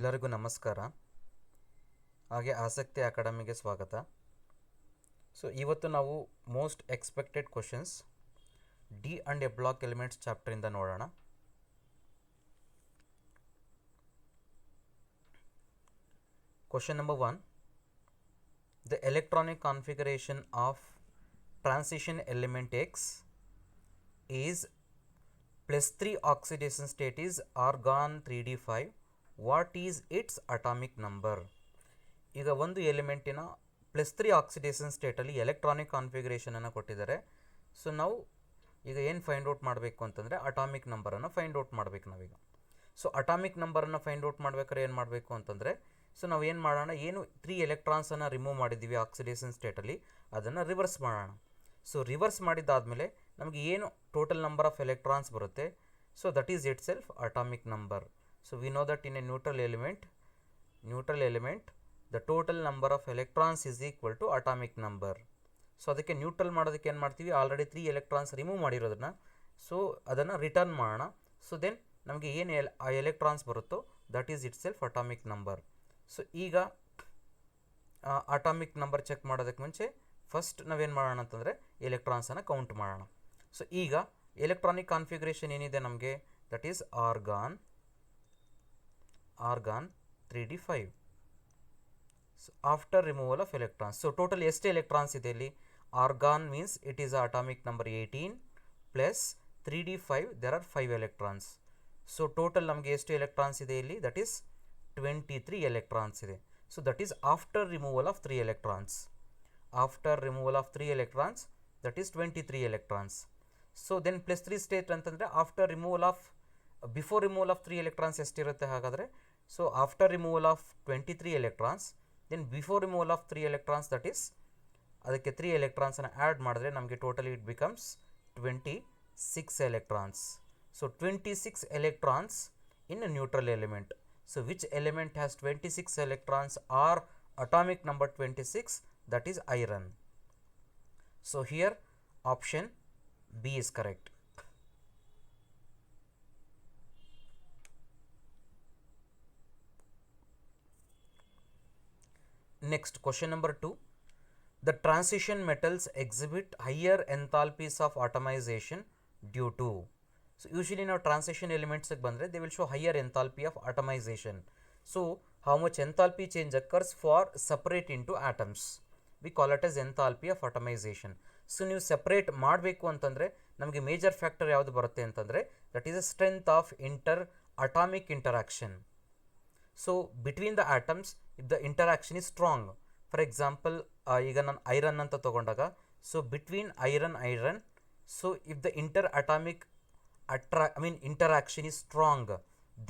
ಎಲ್ಲರಿಗೂ ನಮಸ್ಕಾರ. ಹಾಗೆ ಆಸಕ್ತಿ ಅಕಾಡೆಮಿಗೆ ಸ್ವಾಗತ. ಸೊ ಇವತ್ತು ನಾವು most expected questions d and f block elements ಚಾಪ್ಟರಿಂದ ನೋಡೋಣ. Question number 1. The electronic configuration of transition element X is +3 oxidation state is argon 3d5. What is its atomic number? ಈಗ ಒಂದು ಎಲಿಮೆಂಟಿನ +3 ಆಕ್ಸಿಡೇಷನ್ ಸ್ಟೇಟಲ್ಲಿ ಎಲೆಕ್ಟ್ರಾನಿಕ್ ಕಾನ್ಫಿಗರೇಷನ್ ಅನ್ನು ಕೊಟ್ಟಿದ್ದಾರೆ. So ನಾವು ಈಗ ಏನು find out ಮಾಡಬೇಕು ಅಂತಂದರೆ ಅಟಾಮಿಕ್ ನಂಬರನ್ನು ಫೈಂಡ್ ಔಟ್ ಮಾಡಬೇಕು ನಾವೀಗ. ಸೊ ಅಟಾಮಿಕ್ ನಂಬರನ್ನು ಫೈಂಡ್ ಔಟ್ ಮಾಡ್ಬೇಕಾದ್ರೆ ಏನು ಮಾಡಬೇಕು ಅಂತಂದರೆ, ಸೊ ನಾವು ಏನು ಮಾಡೋಣ, ಏನು 3 ಎಲೆಕ್ಟ್ರಾನ್ಸನ್ನು ರಿಮೂವ್ ಮಾಡಿದ್ದೀವಿ ಆಕ್ಸಿಡೇಷನ್ ಸ್ಟೇಟಲ್ಲಿ ಅದನ್ನು ರಿವರ್ಸ್ ಮಾಡೋಣ. ಸೊ ರಿವರ್ಸ್ ಮಾಡಿದ್ದಾದಮೇಲೆ ನಮಗೆ ಏನು ಟೋಟಲ್ ನಂಬರ್ ಆಫ್ ಎಲೆಕ್ಟ್ರಾನ್ಸ್ ಬರುತ್ತೆ, so that is it self atomic number. So we know that in a neutral element the total number of electrons is equal to atomic number. So ಅದಕ್ಕೆ neutral ಮಾಡೋದಕ್ಕೆ ಏನು ಮಾಡ್ತೀವಿ, already 3 electrons remove ಮಾಡಿರೋದನ್ನ, so ಅದನ್ನು return ಮಾಡೋಣ. So then ನಮಗೆ ಏನು ಆ ಎಲೆಕ್ಟ್ರಾನ್ಸ್ ಬರುತ್ತೋ that is it self atomic number. So ಈಗ ಅಟಾಮಿಕ್ ನಂಬರ್ ಚೆಕ್ ಮಾಡೋದಕ್ಕೆ ಮುಂಚೆ ಫಸ್ಟ್ ನಾವೇನು ಮಾಡೋಣ ಅಂತಂದರೆ ಎಲೆಕ್ಟ್ರಾನ್ಸನ್ನು ಕೌಂಟ್ ಮಾಡೋಣ. ಸೊ ಈಗ ಎಲೆಕ್ಟ್ರಾನಿಕ್ ಕಾನ್ಫಿಗರೇಷನ್ ಏನಿದೆ ನಮಗೆ, that is argon 3d5. So after removal of electrons, so total ಎಷ್ಟು ಎಲೆಕ್ಟ್ರಾನ್ಸ್ ಇದೆ ಇಲ್ಲಿ, argon means it is atomic number 18 plus 3d5 there are 5 electrons. So total ನಮಗೆ ಎಷ್ಟು ಎಲೆಕ್ಟ್ರಾನ್ಸ್ ಇದೆ ಇಲ್ಲಿ, that is 23 ಎಲೆಕ್ಟ್ರಾನ್ಸ್ ಇದೆ. So that is after removal of 3 electrons. After removal of 3 electrons, that is 23 electrons. So then +3 state ಅಂತಂದರೆ after removal of before removal of 3 electrons ಎಷ್ಟಿರುತ್ತೆ ಹಾಗಾದರೆ, so after removal of 23 electrons, then before removal of 3 electrons, that is ಅದಕ್ಕೆ 3 ಎಲೆಕ್ಟ್ರಾನ್ಸನ್ನು add ಮಾಡಿದ್ರೆ ನಮಗೆ totally it becomes 26 electrons. So 26 electrons in neutral element. So which element has 26 electrons or atomic number 26, that is iron. So here option B is correct. Next, question number 2. The transition metals exhibit higher enthalpies of atomization due to. So usually now transition elements bandre, they will show higher enthalpy of atomization. So how much enthalpy change occurs for separate into atoms, we call it as enthalpy of atomization. So ನೀವು separate ಮಾಡಬೇಕು ಅಂತಂದರೆ ನಮಗೆ major factor ಯಾವುದು ಬರುತ್ತೆ ಅಂತಂದರೆ, that is a strength of atomic interaction. So between the atoms if the interaction is strong, for example ಈಗ ನಾನು iron ಅಂತ ತೊಗೊಂಡಾಗ, so between iron, so if the interaction is strong,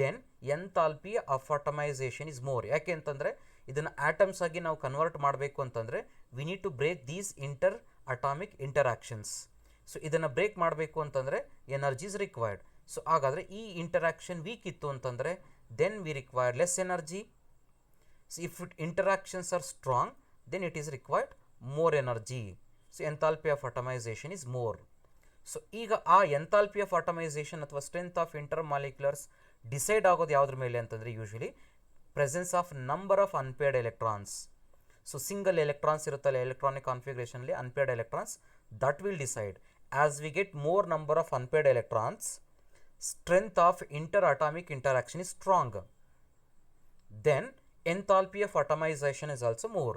then enthalpy of atomization is more. ಯಾಕೆ ಅಂತಂದರೆ ಇದನ್ನು atoms ಆಗಿ ನಾವು convert ಮಾಡಬೇಕು ಅಂತಂದರೆ we need to break these atomic interactions. So ಇದನ್ನು ಬ್ರೇಕ್ ಮಾಡಬೇಕು ಅಂತಂದರೆ ಎನರ್ಜಿ ಇಸ್ ರಿಕ್ವೈರ್ಡ್. ಸೊ ಹಾಗಾದರೆ ಈ ಇಂಟರಾಕ್ಷನ್ ವೀಕ್ ಇತ್ತು ಅಂತಂದರೆ then we require less energy. So if interactions are strong, then it is required more energy. So enthalpy of atomization is more. So ಈಗ ಆ enthalpy of atomization ಅಥವಾ strength of intermoleculars decide ಆಗೋದು ಯಾವುದ್ರ ಮೇಲೆ ಅಂತಂದರೆ, usually presence of number of unpaired electrons. So single electrons ಇರುತ್ತಲ್ಲ electronic ಕಾನ್ಫಿಗರೇಷನಲ್ಲಿ unpaired electrons, that will decide. As we get more number of unpaired electrons, strength of interatomic interaction is strong, then enthalpy of atomization is also more.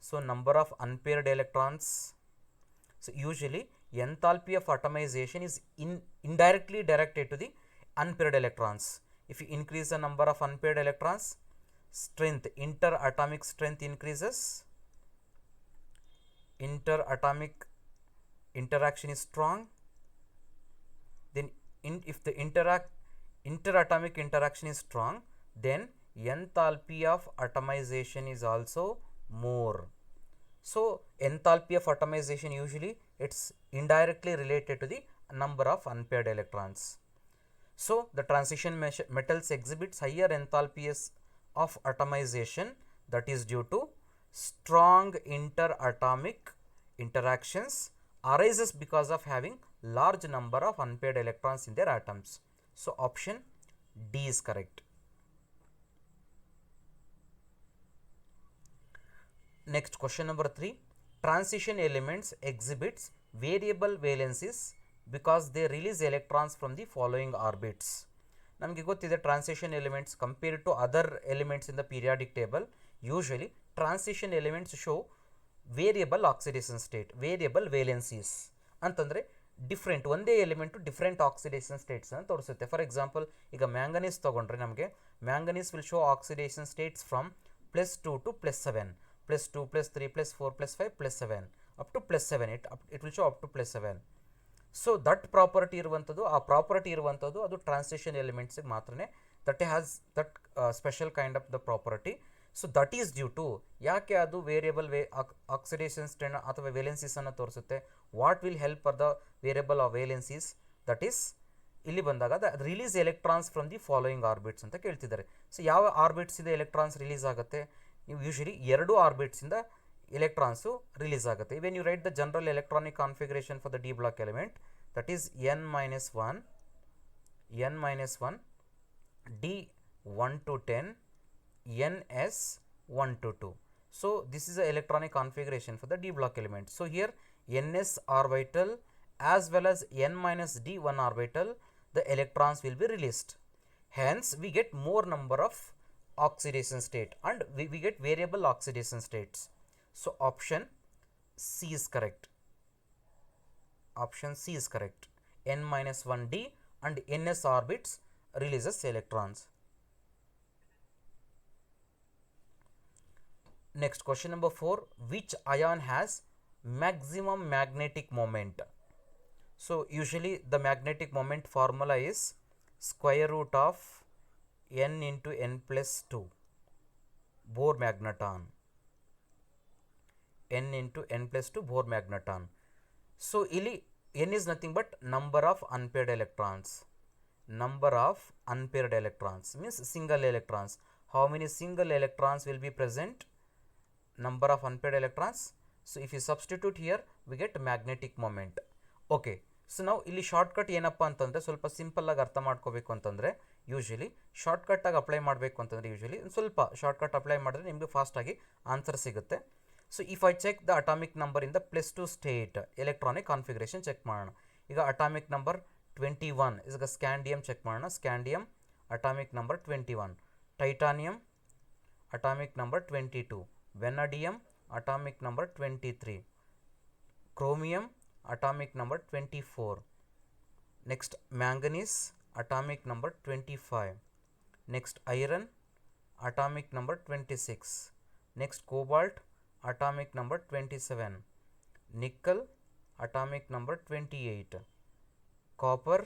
So number of unpaired electrons, so usually enthalpy of atomization is indirectly directed to the unpaired electrons. If you increase the number of unpaired electrons, strength, interatomic strength increases, interatomic interaction is strong, then if the interatomic interaction is strong, then enthalpy of atomization is also more. So enthalpy of atomization usually it's indirectly related to the number of unpaired electrons. So the transition metals exhibits higher enthalpies of atomization, that is due to strong interatomic interactions arises because of having large number of unpaired electrons in their atoms. So option D is correct. Next question number 3. Transition elements exhibits variable valencies because they release electrons from the following orbits. ನಮಗೆ ಗೊತ್ತಿದೆ transition elements compared to other elements in the periodic table usually transition elements show variable oxidation state, variable valencies ಅಂತಂದರೆ different ಒಂದೇ element different oxidation states ಅಂತ ತೋರಿಸುತ್ತೆ. For example ಈಗ manganese ತೊಗೊಂಡ್ರೆ ನಮಗೆ manganese will show oxidation states from +2 to +7, +2, +3, +4, +5, +7 up to +7. It will show up to +7. So that property ಇರುವಂಥದ್ದು, ಆ property ಇರುವಂಥದ್ದು ಅದು ಟ್ರಾನ್ಸಿಷನ್ ಎಲಿಮೆಂಟ್ಸಿಗೆ ಮಾತ್ರನೇ that has that special kind of the property. So that is due to ಯಾಕೆ ಅದು variable oxidation state ಅಥವಾ ವೇಲೆನ್ಸೀಸನ್ನು ತೋರಿಸುತ್ತೆ. What will help for the variable of valencies, that is ಇಲ್ಲಿ ಬಂದಾಗ the release electrons from the following orbits ಅಂತ ಕೇಳ್ತಿದ್ದಾರೆ. So ಯಾವ ಆರ್ಬಿಟ್ಸಿಂದ ಎಲೆಕ್ಟ್ರಾನ್ಸ್ ರಿಲೀಸ್ ಆಗುತ್ತೆ, ನೀವು ಯೂಶಲಿ 2 ಆರ್ಬಿಟ್ಸಿಂದ electrons release agate. When you write the general electronic configuration for the d block element, that is n minus 1 d 1 to 10 ns 1 to 2. So this is the electronic configuration for the d block element. So here ns orbital as well as n minus d 1 orbital, the electrons will be released. Hence we get more number of oxidation state and we get variable oxidation states. So option C is correct. Option C is correct. N minus 1d and ns orbits releases electrons. Next question number 4. Which ion has maximum magnetic moment? So usually the magnetic moment formula is square root of n into n plus 2 Bohr magneton. N into n plus 2 Bohr magneton. So ಇಲ್ಲಿ n is nothing but number of unpaired electrons. Number of unpaired electrons means single electrons. How many single electrons will be present? Number of unpaired electrons. So if you substitute here, we get magnetic moment. Okay. So now ಇಲ್ಲಿ shortcut ಏನಪ್ಪ ಅಂತಂದರೆ ಸ್ವಲ್ಪ simple ಆಗಿ ಅರ್ಥ ಮಾಡ್ಕೋಬೇಕು ಅಂತಂದರೆ usually shortcut ಆಗಿ apply ಮಾಡಬೇಕು ಅಂತಂದರೆ ಯೂಶಲಿ ಸ್ವಲ್ಪ ಶಾರ್ಟ್ಕಟ್ ಅಪ್ಲೈ ಮಾಡಿದ್ರೆ ನಿಮಗೆ ಫಾಸ್ಟಾಗಿ ಆನ್ಸರ್ ಸಿಗುತ್ತೆ. So if I check the atomic number in the +2 state electronic configuration check ಮಾಡೋಣ. ಈಗ atomic number 21 ಈಗ scandium check ಮಾಡೋಣ. Scandium atomic number 21, titanium atomic number 22, vanadium atomic number 23, chromium atomic number 24, next manganese atomic number 25, next iron atomic number 26, next cobalt atomic number 27, nickel atomic number 28, copper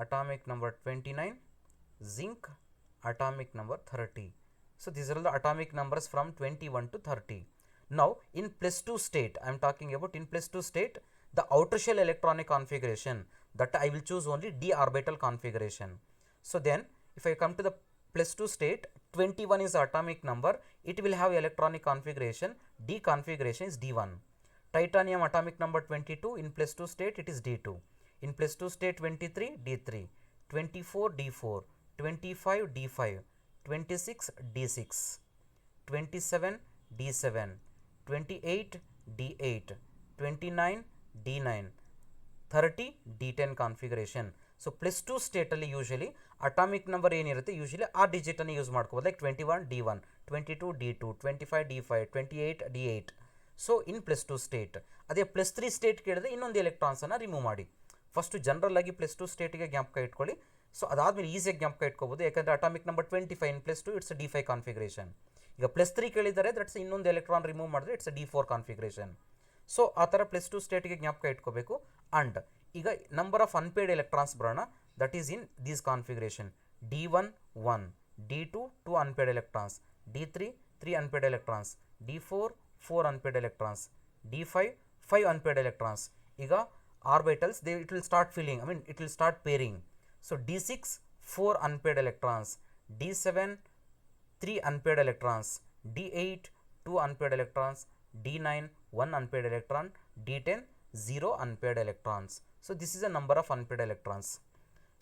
atomic number 29, zinc atomic number 30. So these are the atomic numbers from 21 to 30. Now in +2 state, I am talking about in +2 state, the outer shell electronic configuration, that I will choose only d orbital configuration. So then if I come to the +2 state, 21 is the atomic number, it will have electronic configuration, d configuration is d1. Titanium atomic number 22, in +2 state it is d2. In +2 state 23, d3, 24, d4, 25, d5, 26, d6, 27, d7, 28, d8, 29, d9, 30, d10 configuration. So +2 state ಅಲ್ಲಿ usually atomic number ಏನಿರುತ್ತೆ usually ಆ ಡಿಜಿಟನ್ನು use ಮಾಡ್ಕೋಬೋದು. Like 21 d1, 22 d2, 25 d5, 28 d8. So in +2 state. ಅದೇ +3 state ಕೇಳಿದ್ರೆ ಇನ್ನೊಂದು ಎಲೆಕ್ಟ್ರಾನ್ಸನ್ನು remove ಮಾಡಿ. First general ಆಗಿ +2 ಸ್ಟೇಟಿಗೆ ಜ್ಞಾಪಕ ಇಟ್ಕೊಳ್ಳಿ. ಸೊ ಅದಾದಮೇಲೆ ಈಸಿಯಾಗಿ ಜ್ಞಾಪಕ ಇಟ್ಕೋಬೋದು, ಯಾಕಂದರೆ atomic number 25 in +2 it's d5 configuration. ಈಗ +3 ಕೇಳಿದರೆ ದಟ್ಸ್ ಇನ್ನೊಂದು ಎಲೆಕ್ಟ್ರಾನ್ ರಿಮೂವ್ ಮಾಡಿದ್ರೆ ಇಟ್ಸ್ d4 ಕಾನ್ಫಿಗರೇಷನ್. ಸೊ ಆ ಥರ +2 ಸ್ಟೇಟಿಗೆ ಜ್ಞಾಪಕ ಇಟ್ಕೋಬೇಕು. ಆ್ಯಂಡ್ ಈಗ ನಂಬರ್ ಆಫ್ ಅನ್ಪೇಯ್ಡ್ ಎಲೆಕ್ಟ್ರಾನ್ಸ್ ಬರೋಣ. That is in these configuration d1 1, d2 2 unpaired electrons, d3 3 unpaired electrons, d4 4 unpaired electrons, d5 5 unpaired electrons. ಈಗ orbitals it will start filling, it will start pairing. So d6 4 unpaired electrons, d7 3 unpaired electrons, d8 2 unpaired electrons, d9 1 unpaired electron, d10 0 unpaired electrons. So this is a number of unpaired electrons.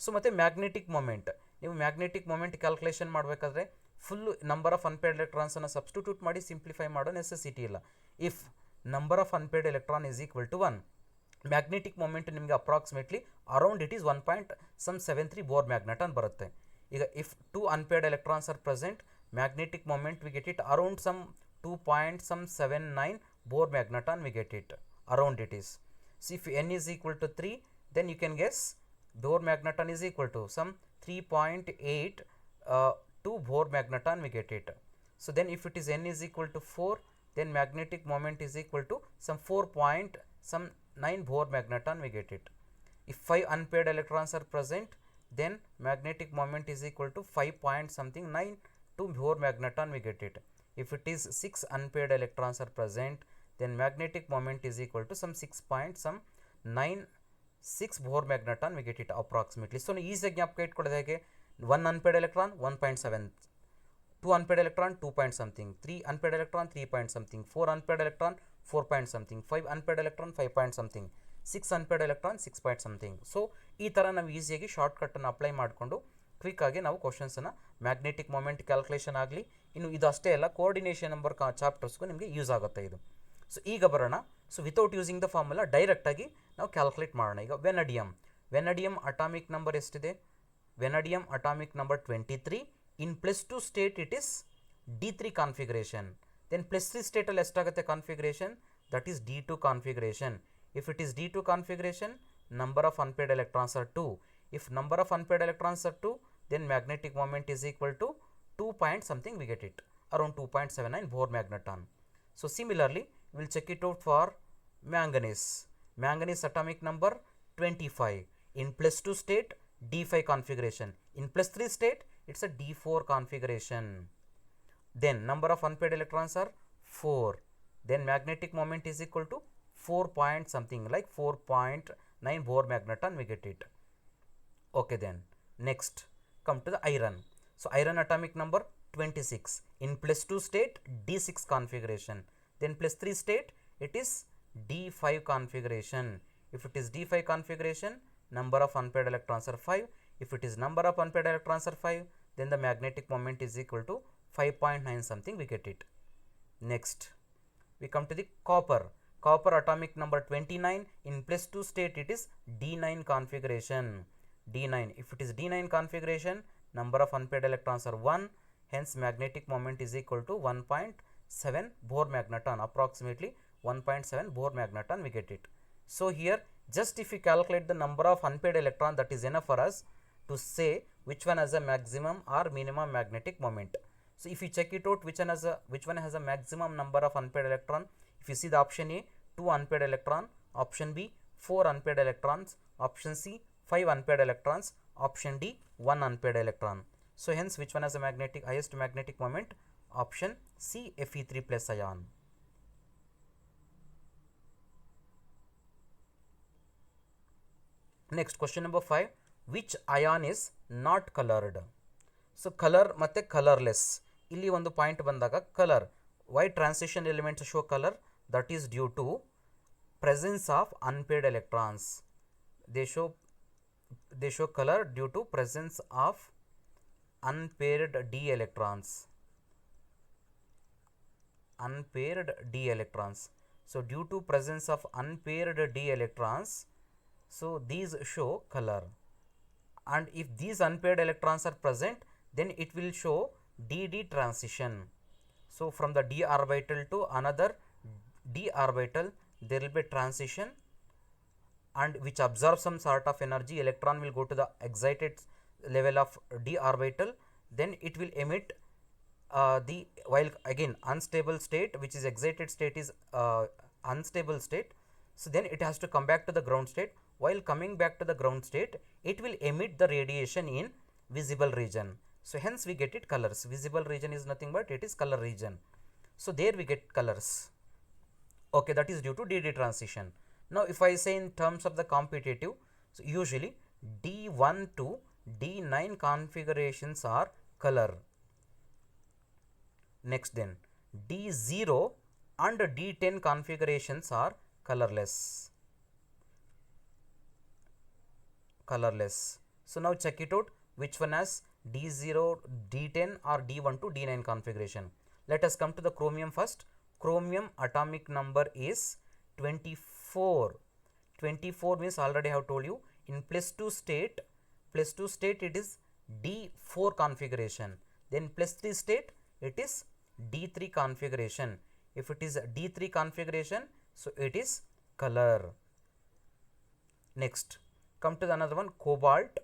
So ಮತ್ತು magnetic moment, ನೀವು magnetic moment calculation ಮಾಡಬೇಕಾದ್ರೆ full number of unpaired ಎಲೆಕ್ಟ್ರಾನ್ಸನ್ನು substitute ಮಾಡಿ simplify ಮಾಡೋ necessity ಇಲ್ಲ. If number of unpaired electron is equal to 1, magnetic moment ನಿಮಗೆ approximately around it is 1.73 Bohr magneton ಬರುತ್ತೆ. ಈಗ if 2 unpaired electrons are present, magnetic moment we get it around some 2.79 Bohr magneton we get it, around it is. So if n is equal to 3, then you can guess Bohr magneton is equal to some 3.8 to Bohr magneton we get it. So then if it is n is equal to 4, then magnetic moment is equal to some 4.9 Bohr magneton we get it. If 5 unpaired electrons are present, then magnetic moment is equal to 5.9 to Bohr magneton we get it. If it is 6 unpaired electrons are present, then magnetic moment is equal to some 6.96 Bohr magneton we get it approximately. So easy ಜ್ಞಾಪಕ ಇಟ್ಕೊಳ್ಳೋದು ಹೇಗೆ, 1 unpaired electron 1.7, 2 unpaired electron 2 point something, 3 unpaired electron 3 point something, 4 unpaired electron 4 point something, 5 unpaired electron 5 point something, 6 unpaired electron 6 point something. So ಈ ಥರ ನಾವು ಈಸಿಯಾಗಿ ಶಾರ್ಟ್ಕಟ್ಟನ್ನು apply ಮಾಡಿಕೊಂಡು ಕ್ವಿಕ್ಕಾಗಿ ನಾವು ಕ್ವಶನ್ಸನ್ನು magnetic moment calculation ಆಗಲಿ, ಇನ್ನು ಇದು ಅಷ್ಟೇ ಅಲ್ಲ ಕೋಆರ್ಡಿನೇಷನ್ ನಂಬರ್ ಚಾಪ್ಟರ್ಸ್ಗೂ ನಿಮಗೆ ಯೂಸ್ ಆಗುತ್ತೆ ಇದು. ಸೊ ಈಗ ಬರೋಣ. So without using the formula ಡೈರೆಕ್ಟಾಗಿ ನಾವು ಕ್ಯಾಲ್ಕುಲೇಟ್ ಮಾಡೋಣ. ಈಗ ವೆನಡಿಯಮ್ ಅಟಾಮಿಕ್ ನಂಬರ್ ಎಷ್ಟಿದೆ? Vanadium atomic number 23. In +2 state it is D3 configuration. Then +3 ಸ್ಟೇಟಲ್ಲಿ ಎಷ್ಟಾಗುತ್ತೆ configuration? That is D2 configuration. If it is D2 configuration, number of unpaired electrons are 2. If number of unpaired electrons are 2, then magnetic moment is equal to 2 point something we get it, around 2.79 Bohr magneton. So similarly, we will check it out for manganese. Manganese atomic number 25. In +2 state, D5 configuration. In +3 state, it's a D4 configuration. Then number of unpaired electrons are 4. Then magnetic moment is equal to 4 point something, like 4.9 Bohr magneton we get it. Okay, then next come to the iron. So iron atomic number 26. In +2 state, D6 configuration. Then +3 state, it is D5 configuration. If it is D5 configuration, number of unpaired electrons are 5. If it is number of unpaired electrons are 5, then the magnetic moment is equal to 5.9 something we get it. Next we come to the copper. Copper atomic number 29. In +2 state, it is D9 configuration. D9. If it is D9 configuration, number of unpaired electrons are 1, hence magnetic moment is equal to 1.7 Bohr magneton, approximately 1.7 Bohr magneton we get it. So here just if you calculate the number of unpaired electron, that is enough for us to say which one has a maximum or minimum magnetic moment. So if you check it out, which one has a maximum number of unpaired electron, if you see the option A 2 unpaired electron, option B 4 unpaired electrons, option C 5 unpaired electrons, option D 1 unpaired electron. So hence which one has a highest magnetic moment? Option C, Fe3 plus ion. Next question number 5. Which ion is not colored? So color ಮತ್ತೆ colorless. ಇಲ್ಲಿ ಒಂದು point ಬಂದಾಗ color, why transition elements show color? That is due to presence of unpaired electrons. They show color due to presence of unpaired d electrons. So due to presence of unpaired d electrons, so these show color. And if these unpaired electrons are present, then it will show dd transition. So from the d orbital to another d orbital, there will be transition, and which absorbs some sort of energy. Electron will go to the excited level of d orbital, then it will emit while again unstable state, which is excited state is unstable state. So then it has to come back to the ground state. While coming back to the ground state, it will emit the radiation in visible region. So hence we get it colors. Visible region is nothing but it is color region. So there we get colors. Okay, that is due to dd transition. Now if I say in terms of the competitive, so usually D1 to D9 configurations are color. Next then D0 and D10 configurations are colorless. So now check it out, which one has D0, D10 or D1 to D9 configuration. Let us come to the chromium first. Chromium atomic number is 24. 24 means already I have told you in +2 state it is D4 configuration. Then +3 state it is D3 configuration. If it is D3 configuration, so it is color. Next, come to the another one, cobalt.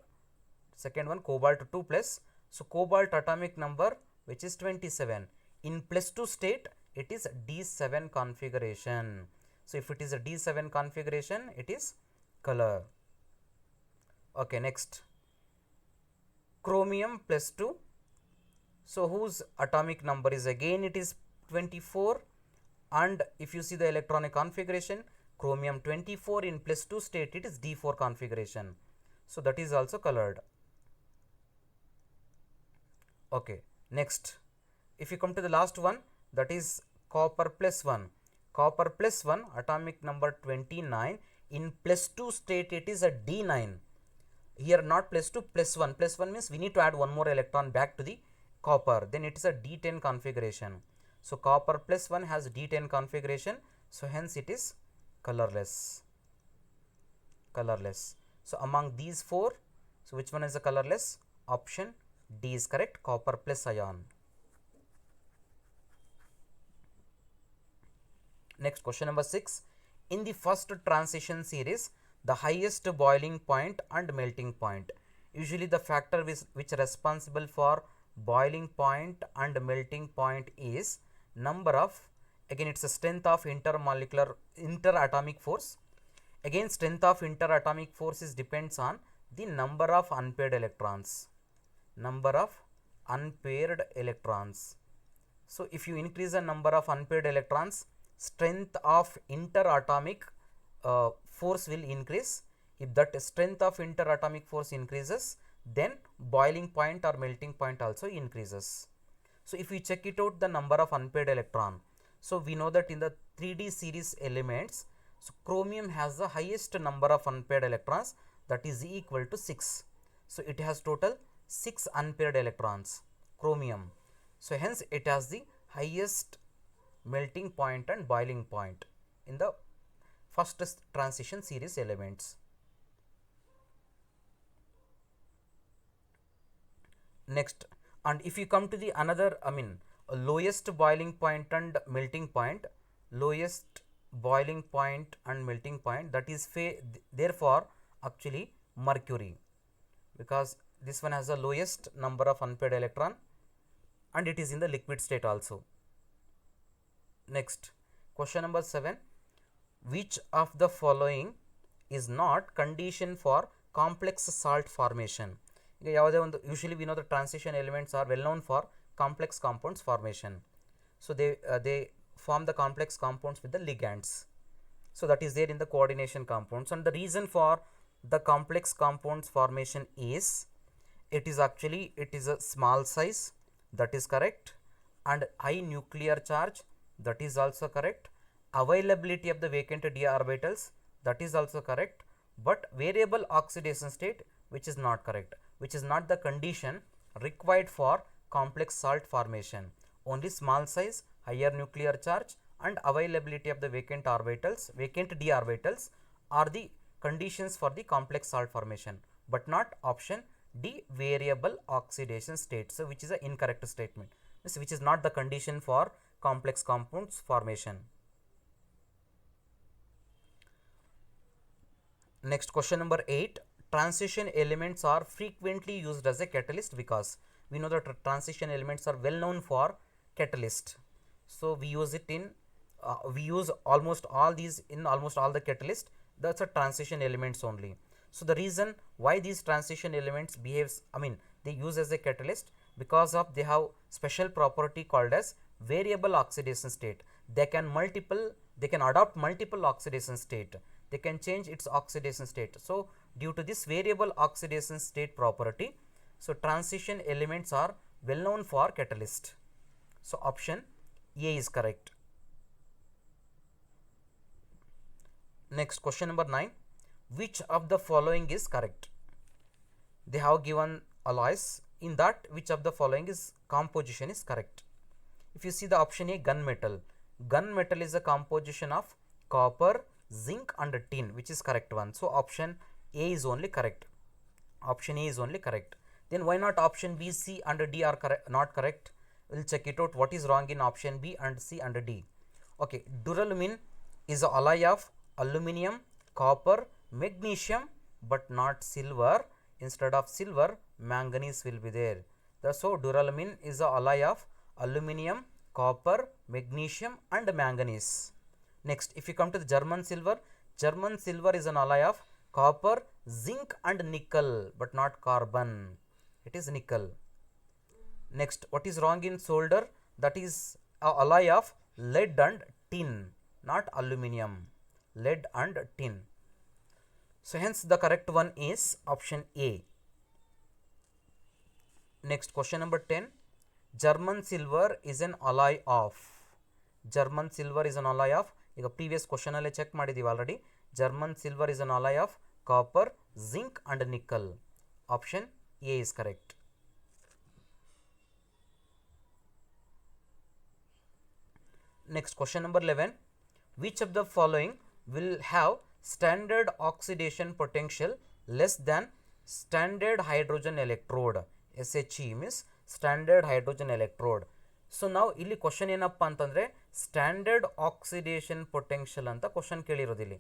Second one, cobalt 2 plus. So cobalt atomic number which is 27. In +2 state it is D7 configuration. So if it is a D7 configuration, it is color. Okay, next, chromium +2. So whose atomic number is again it is 24, and if you see the electronic configuration, chromium 24 in +2 state it is D4 configuration. So that is also colored. Okay, next, if you come to the last one, that is copper +1. Copper +1 atomic number 29 in +2 state it is a D9. Here not +2, +1. +1 means we need to add one more electron back to the copper, then it is a D10 configuration. So copper +1 has D10 configuration, so hence it is colorless. Colorless. So among these four, so which one is the colorless? Option D is correct, copper plus ion. Next, question number 6. In the first transition series, the highest boiling point and melting point. Usually the factor which responsible for boiling point and melting point is number of, again it's a strength of interatomic force. Again, strength of interatomic forces depends on the number of unpaired electrons. Number of unpaired electrons. So if you increase the number of unpaired electrons, strength of interatomic force will increase. If that strength of interatomic force increases, then boiling point or melting point also increases. So if we check it out, the number of unpaired electron, so we know that in the 3D series elements, so chromium has the highest number of unpaired electrons, that is equal to 6. So it has total 6 unpaired electrons, chromium. So hence it has the highest melting point and boiling point in the first transition series elements. Next, and if you come to the another, lowest boiling point and melting point, lowest boiling point and melting point, that is therefore actually mercury, because this one has the lowest number of unpaired electron and it is in the liquid state also. Next, question number 7. Which of the following is not condition for complex salt formation? Usually we know the transition elements are well known for complex compounds formation. So they form the complex compounds with the ligands. So that is there in the coordination compounds, and the reason for the complex compounds formation is it is a small size, that is correct, and high nuclear charge, that is also correct. Availability of the vacant d orbitals, that is also correct, but variable oxidation state, which is not correct, which is not the condition required for complex salt formation. Only small size, higher nuclear charge and availability of the vacant d orbitals are the conditions for the complex salt formation, but not option D, variable oxidation state, so which is an incorrect statement, which is not the condition for complex compounds formation. Next, question number 8. Transition elements are frequently used as a catalyst, because we know that transition elements are well known for catalyst. So we use it in we use almost all these in almost all the catalyst. That's a transition elements only. So the reason why these transition elements they use as a catalyst, because of they have special property called as variable oxidation state. They can adopt multiple oxidation state. They can change its oxidation state. So due to this variable oxidation state property, so transition elements are well known for catalyst. So option A is correct. Next, question number 9. Which of the following is correct? They have given alloys in that which of the following is composition is correct? If you see the option A, gunmetal is a composition of copper, zinc and tin, which is correct one. So option A is only correct. Option A is only correct. Then why not option B, C and D are not correct? We'll check it out what is wrong in option B and C and D. Okay, duralumin is a alloy of aluminum, copper, magnesium but not silver. Instead of silver, manganese will be there. So duralumin is a alloy of aluminum, copper, magnesium and manganese. Next, if you come to the German silver is an alloy of copper, zinc and nickel but not carbon. It is nickel. Next, what is wrong in solder? That is a alloy of lead and tin, not aluminum. Lead and tin. So hence the correct one is option A. Next, question number 10. German silver is an alloy of. German silver is an alloy of. ಈಗ previous question alle check ಮಾಡಿದೀವಿ already. German silver is an alloy of copper, zinc and nickel. Option A is correct. Next, question number 11. Which of the following will have standard oxidation potential less than standard hydrogen electrode? SHE means standard hydrogen electrode. So now ಇಲ್ಲಿ question ಏನಪ್ಪ ಅಂತಂದರೆ standard oxidation potential ಅಂತ question ಕೇಳಿರೋದಿಲ್ಲಿ.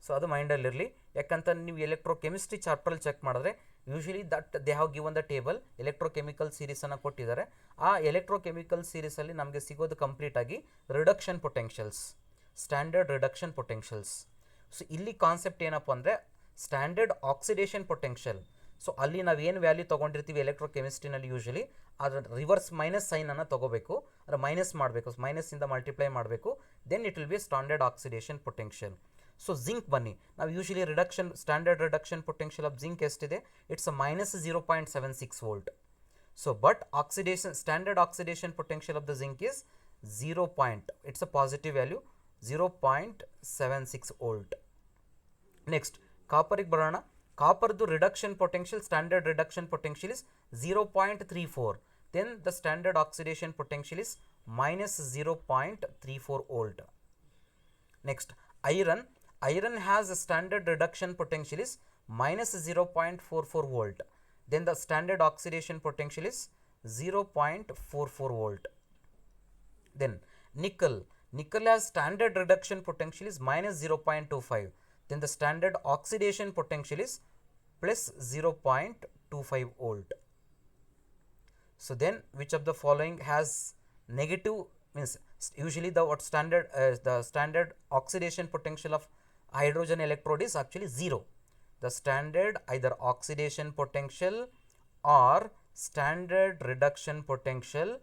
So ಅದು ಮೈಂಡಲ್ಲಿರಲಿ, ಯಾಕಂತ ನೀವು electrochemistry ಚಾಪ್ಟ್ರಲ್ಲಿ ಚೆಕ್ ಮಾಡಿದ್ರೆ usually that they have given the table electrochemical ಸೀರೀಸನ್ನು ಕೊಟ್ಟಿದ್ದಾರೆ. ಆ ಎಲೆಕ್ಟ್ರೋಕೆಮಿಕಲ್ ಸೀರೀಸಲ್ಲಿ ನಮಗೆ ಸಿಗೋದು ಕಂಪ್ಲೀಟ್ ಆಗಿ reduction potentials, standard reduction potentials. So ಇಲ್ಲಿ ಕಾನ್ಸೆಪ್ಟ್ ಏನಪ್ಪ ಅಂದರೆ ಸ್ಟ್ಯಾಂಡರ್ಡ್ ಆಕ್ಸಿಡೇಷನ್ ಪೊಟೆನ್ಷಿಯಲ್. ಸೊ ಅಲ್ಲಿ ನಾವು ಏನು ವ್ಯಾಲ್ಯೂ ತೊಗೊಂಡಿರ್ತೀವಿ ಎಲೆಕ್ಟ್ರೋಕೆಮಿಸ್ಟ್ರಿನಲ್ಲಿ ಯೂಶಲಿ ಅದರ ರಿವರ್ಸ್ ಮೈನಸ್ ಸೈನನ್ನು ತೊಗೋಬೇಕು, ಅದರ ಮೈನಸ್ ಮಾಡಬೇಕು, ಮೈನಸ್ಸಿಂದ ಮಲ್ಟಿಪ್ಲೈ ಮಾಡಬೇಕು, then it will be standard oxidation potential. So zinc ಬನ್ನಿ, ನಾವು usually reduction standard reduction potential of zinc ಎಷ್ಟಿದೆ? It's minus 0.76 volt. So but oxidation standard oxidation potential of the zinc is 0. It's a positive value 0.76 volt. Next ಕಾಪರಿಗೆ ಬರೋಣ. ಕಾಪರ್ದು reduction potential standard reduction potential is 0.34. then the standard oxidation potential is minus 0.34 volt. Next, iron has a standard reduction potential is minus 0.44 volt. Then the standard oxidation potential is 0.44 volt. Then nickel has standard reduction potential is minus 0.25. then the standard oxidation potential is plus 0.25 volt. So then which of the following has negative, means usually the standard oxidation potential of hydrogen electrode is actually 0. The standard either oxidation potential or standard reduction potential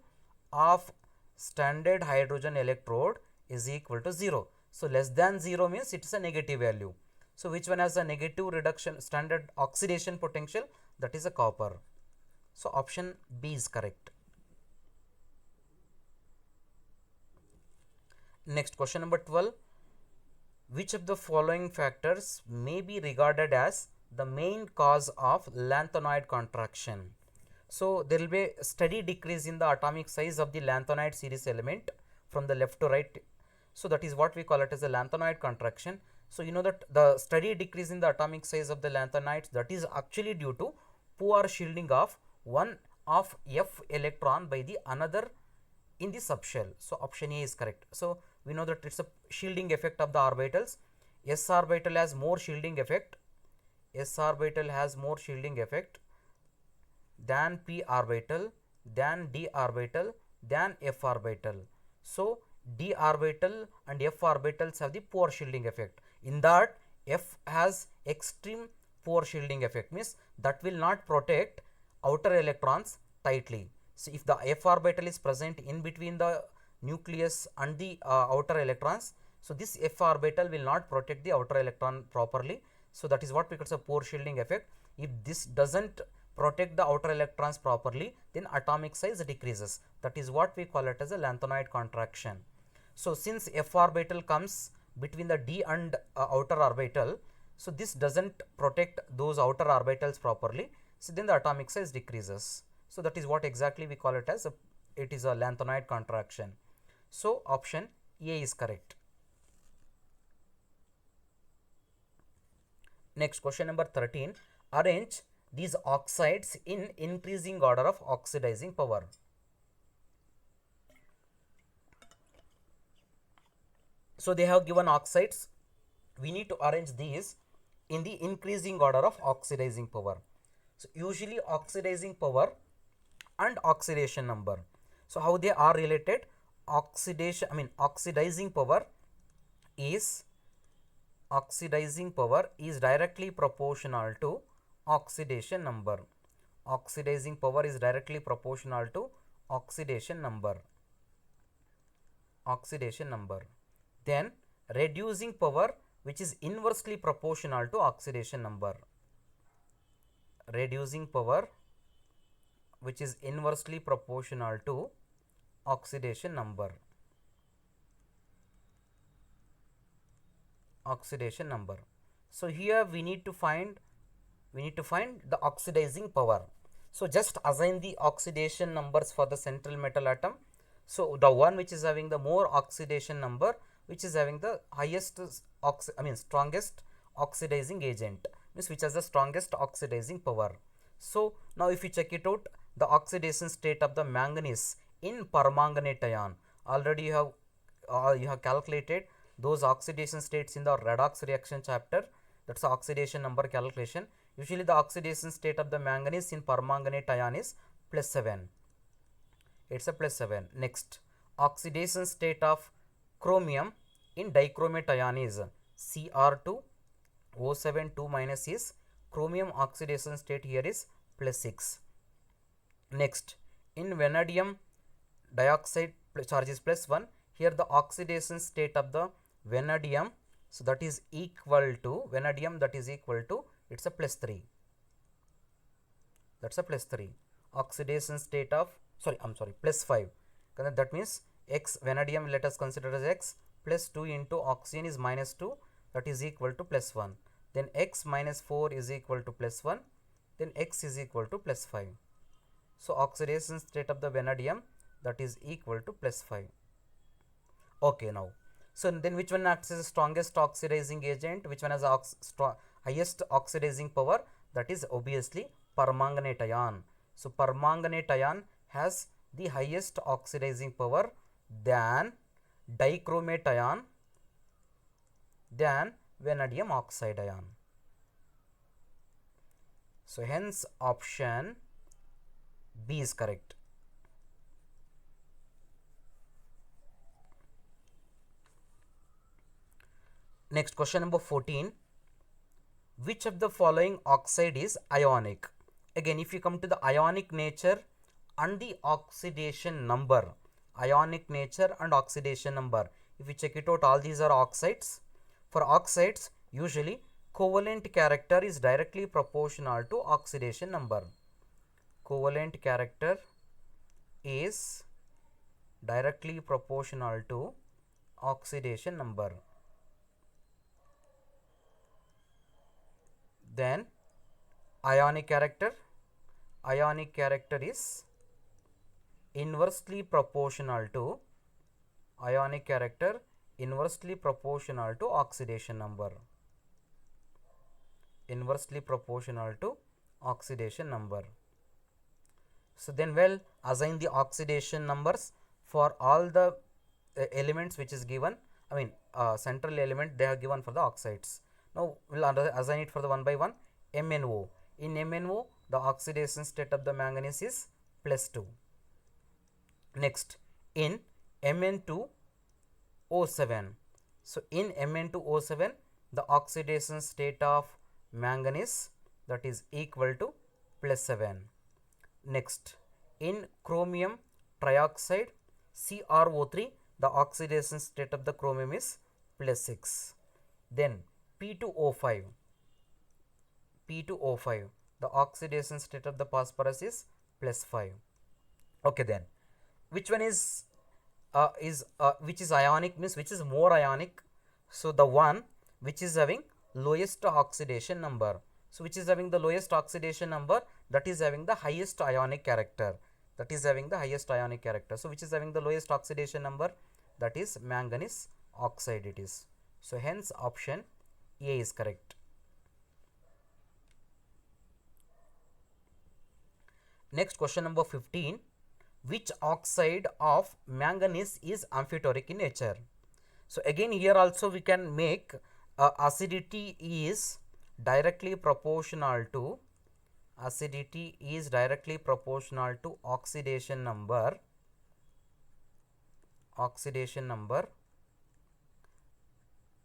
of standard hydrogen electrode is equal to 0. So less than 0 means it is a negative value. So which one has a negative reduction standard oxidation potential? That is a copper. So option B is correct. Next, question number 12. Which of the following factors may be regarded as the main cause of lanthanide contraction? So there will be a steady decrease in the atomic size of the lanthanide series element from the left to right. So that is what we call it as a lanthanide contraction. So you know that the steady decrease in the atomic size of the lanthanides, that is actually due to poor shielding of one of F electron by the another in the subshell. So option A is correct. So we know that it's a shielding effect of the orbitals. S orbital has more shielding effect. S orbital has more shielding effect than P orbital, than D orbital, than F orbital. So D orbital and F orbitals have the poor shielding effect. In that F has extreme poor shielding effect, means that will not protect outer electrons tightly. So if the F orbital is present in between the nucleus and the outer electrons, so this F orbital will not protect the outer electron properly. So that is what we call a poor shielding effect. If this doesn't protect the outer electrons properly, then atomic size decreases. That is what we call it as a lanthanide contraction. So since F orbital comes between the D and outer orbital, so this doesn't protect those outer orbitals properly, so then the atomic size decreases. So that is what exactly we call it as it is a lanthanide contraction. So option A is correct. Next, question number 13. Arrange these oxides in increasing order of oxidizing power. So they have given oxides. We need to arrange these in the increasing order of oxidizing power. So usually oxidizing power and oxidation number. So how they are related? Oxidizing power is directly proportional to oxidation number. Oxidizing power is directly proportional to oxidation number. Then reducing power, which is inversely proportional to oxidation number. Reducing power, which is inversely proportional to oxidation number. So here we need to find the oxidizing power. So just assign the oxidation numbers for the central metal atom. So the one which is having the more oxidation number, which is having the highest strongest oxidizing agent, means which has the strongest oxidizing power. So now if you check it out, the oxidation state of the manganese in permanganate ion, already you have calculated those oxidation states in the redox reaction chapter. That's the oxidation number calculation. Usually the oxidation state of the manganese in permanganate ion is +7. It's a +7. Next, oxidation state of chromium in dichromate ion is Cr2O7 2- is chromium oxidation state here is +6. Next, in vanadium dioxide charge is +1. Here the oxidation state of the vanadium, so that is equal to it's a +3. That's a +3. Oxidation state of +5. That means X vanadium, let us consider as X, +2 into oxygen is -2, that is equal to +1. Then X -4 is equal to +1. Then X is equal to +5. So oxidation state of the vanadium, that is equal to +5. Okay, now so then which one acts as the strongest oxidizing agent? Which one has highest oxidizing power? That is obviously permanganate ion. So permanganate ion has the highest oxidizing power than dichromate ion, than vanadium oxide ion. So hence option B is correct. Next, question number 14. Which of the following oxide is ionic? Again, if you come to the ionic nature and the oxidation number, ionic nature and oxidation number, if you check it out, all these are oxides. For oxides, usually covalent character is directly proportional to oxidation number. Covalent character is directly proportional to oxidation number. Then ionic character is inversely proportional to oxidation number. So then assign the oxidation numbers for all the elements which is given. Central element they have given for the oxides. Now we'll assign it for the one by one. MnO. In MnO, the oxidation state of the manganese is +2. Next, in Mn2O7. So in Mn2O7, the oxidation state of manganese, that is equal to +7. Next, in chromium trioxide CrO3, the oxidation state of the chromium is +6. Then P2O5, the oxidation state of the phosphorus is +5. Okay, then which one is which is ionic, means which is more ionic? So the one which is having lowest oxidation number. So which is having the lowest oxidation number, that is having the highest ionic character. That is having the highest ionic character. So which is having the lowest oxidation number, that is manganese oxide it is. So hence option A is correct. Next question number 15. Which oxide of manganese is amphiteric in nature? So again here also we can make acidity is directly proportional to oxidation number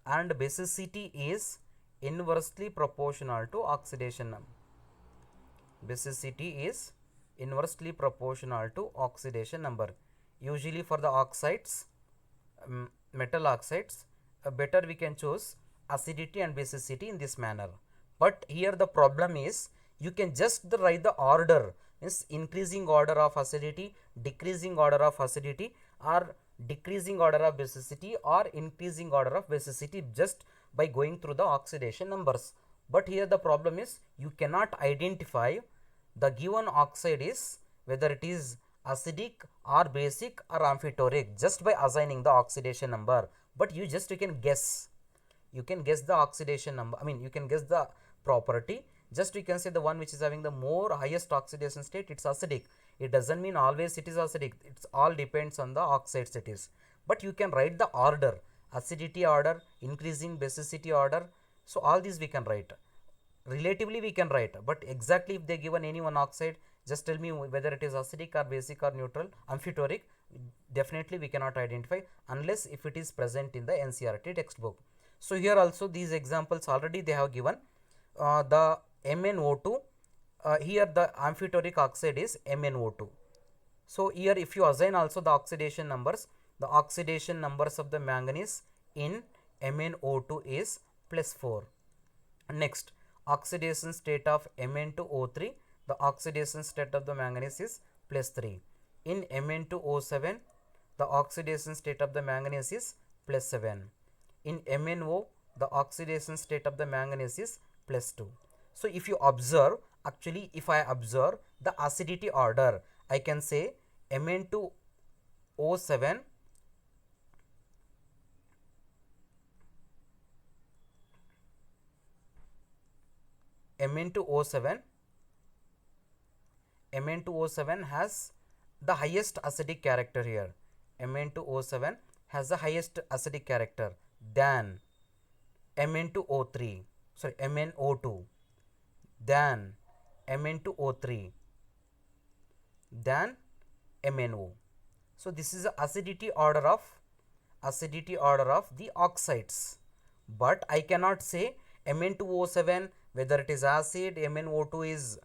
and basicity is inversely proportional to oxidation number. Basicity is inversely proportional to oxidation number. Usually for the oxides, metal oxides, better we can choose acidity and basicity in this manner. But here the problem is you can just write the order, means increasing order of acidity, decreasing order of acidity, or decreasing order of basicity, or increasing order of basicity just by going through the oxidation numbers. But here the problem is you cannot identify the given oxide is whether it is acidic or basic or amphiteric just by assigning the oxidation number. But you can guess. You can guess the oxidation number. I mean, you can guess the property. Just you can say the one which is having the more highest oxidation state, it's acidic. It doesn't mean always it is acidic. It's all depends on the oxides it is. But you can write the order, acidity order, increasing basicity order. So all these we can write. Relatively we can write, but exactly if they given any one oxide, just tell me whether it is acidic or basic or neutral, amphiteric, definitely we cannot identify unless if it is present in the NCERT textbook. So here also these examples already they have given the MnO2, here the amphiteric oxide is MnO2. So here if you assign also the oxidation numbers of the manganese in MnO2 is +4. Next, oxidation state of Mn2O3, the oxidation state of the manganese is +3. In Mn2O7, the oxidation state of the manganese is +7. In MnO, the oxidation state of the manganese is +2. So if you observe, actually if I observe the acidity order, I can say Mn2O7 has the highest acidic character here. Mn2O7 has the highest acidic character than MnO2, than Mn2O3, than MnO. So this is the acidity order of the oxides. But I cannot say Mn2O7 whether it is acid, MnO2 is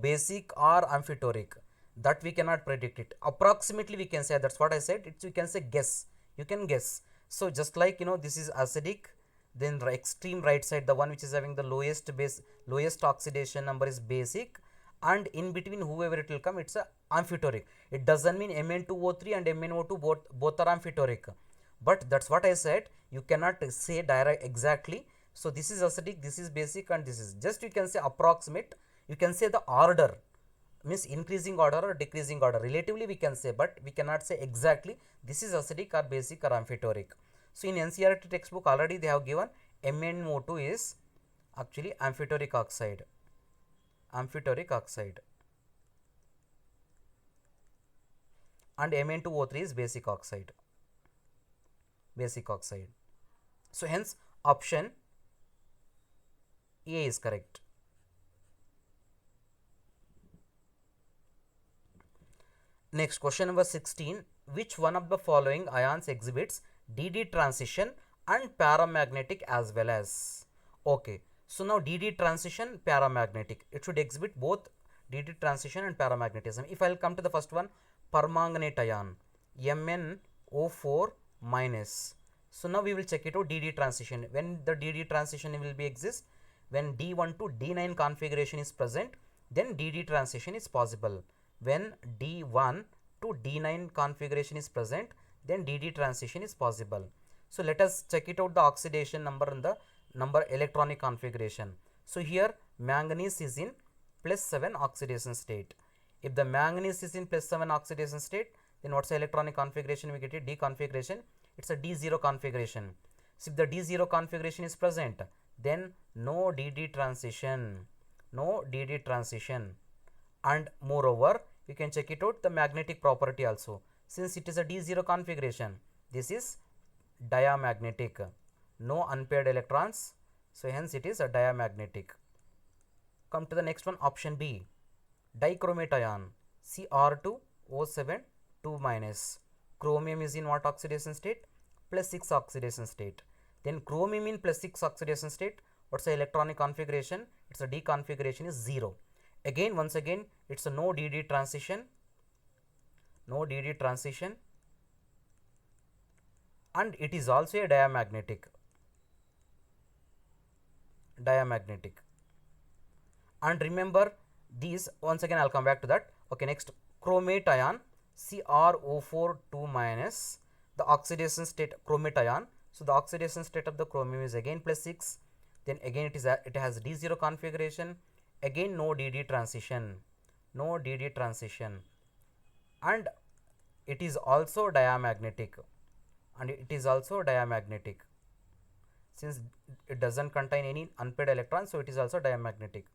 basic or amphiteric. That we cannot predict it. Approximately we can say, that's what I said, it's you can say guess. You can guess. So just like this is acidic, then the extreme right side, the one which is having the lowest oxidation number is basic, and in between whoever it will come, it's a amphiteric. It doesn't mean Mn2O3 and MnO2 both are amphiteric. But that's what I said, you cannot say direct exactly. So this is acidic, this is basic, and this is just you can say approximate. You can say the order, means increasing order or decreasing order. Relatively we can say, but we cannot say exactly this is acidic or basic or amphiteric. So in NCERT textbook already they have given MnO2 is actually amphiteric oxide. And Mn2O3 is basic oxide. So hence option A is correct. Next, question number 16. Which one of the following ions exhibits DD transition and paramagnetic as well as? Okay. So now DD transition, paramagnetic. It should exhibit both DD transition and paramagnetism. If I will come to the first one, permanganate ion, MnO4 minus. So now we will check it out DD transition. When the DD transition will be exist, when D1 to D9 configuration is present, then DD transition is possible. When D1 to D9 configuration is present, then DD transition is possible. So let us check it out the oxidation number and the number electronic configuration. So here manganese is in +7 oxidation state. If the manganese is in +7 oxidation state, then what's the electronic configuration? We get a D configuration. It's a D0 configuration. So if the D0 configuration is present, then no DD transition, no DD transition. And moreover, you can check it out the magnetic property also. Since it is a D0 configuration, this is diamagnetic, no unpaired electrons, so hence it is a diamagnetic. Come to the next one, option B, dichromate ion Cr2O7 2-. Chromium is in what oxidation state? +6 oxidation state. Then chromium in +6 oxidation state, what's the electronic configuration? It's a D configuration is 0. Again, once again, it's a no DD transition, no DD transition, and it is also a diamagnetic. And remember these, once again I'll come back to that. Okay, next, chromate ion CrO4 2-. The oxidation state chromate ion, so the oxidation state of the chromium is again +6. Then again it has D0 configuration, again no DD transition, no DD transition, and it is also diamagnetic, since it doesn't contain any unpaired electrons, so it is also diamagnetic.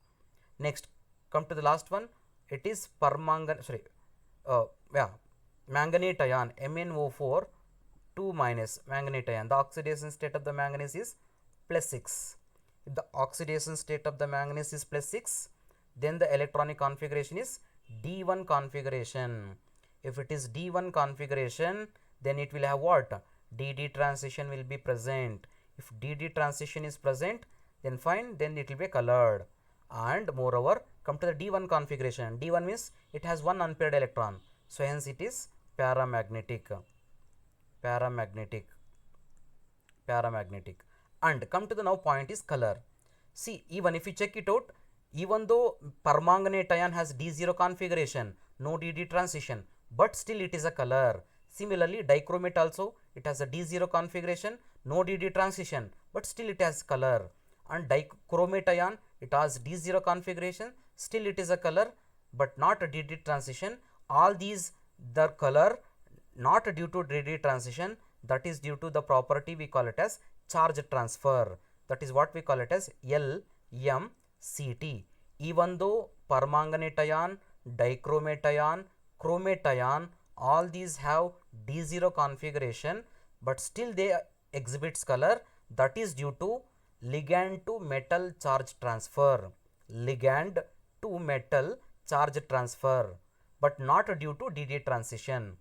Next, come to the last one. It is manganate ion MnO4 2-. Manganate ion, the oxidation state of the manganese is +6. If the oxidation state of the manganese is +6, then the electronic configuration is D1 configuration. If it is D1 configuration, then it will have what? DD transition will be present. If DD transition is present, then fine, then it will be colored. And moreover, come to the D1 configuration. D1 means it has one unpaired electron, so hence it is paramagnetic. And come to the now point is color. See, even if you check it out, even though permanganate ion has D0 configuration, no DD transition, but still it is a color. Similarly, dichromate also, it has a D0 configuration, no DD transition, but still it has color. And dichromate ion, it has D0 configuration, still it is a color, but not a DD transition. All these, the color not due to DD transition, that is due to the property we call it as charge transfer. That is what we call it as LMCT. Even though permanganate ion, dichromate ion, chromate ion, all these have D0 configuration, but still they exhibits color. That is due to ligand to metal charge transfer, but not due to DD transition.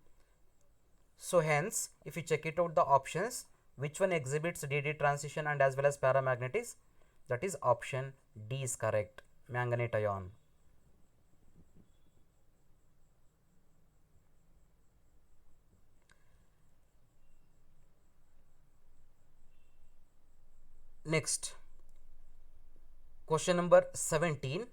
So hence, if you check it out the options, which one exhibits DD transition and as well as paramagnetics, that is option D is correct, manganate ion. Next, question number 17.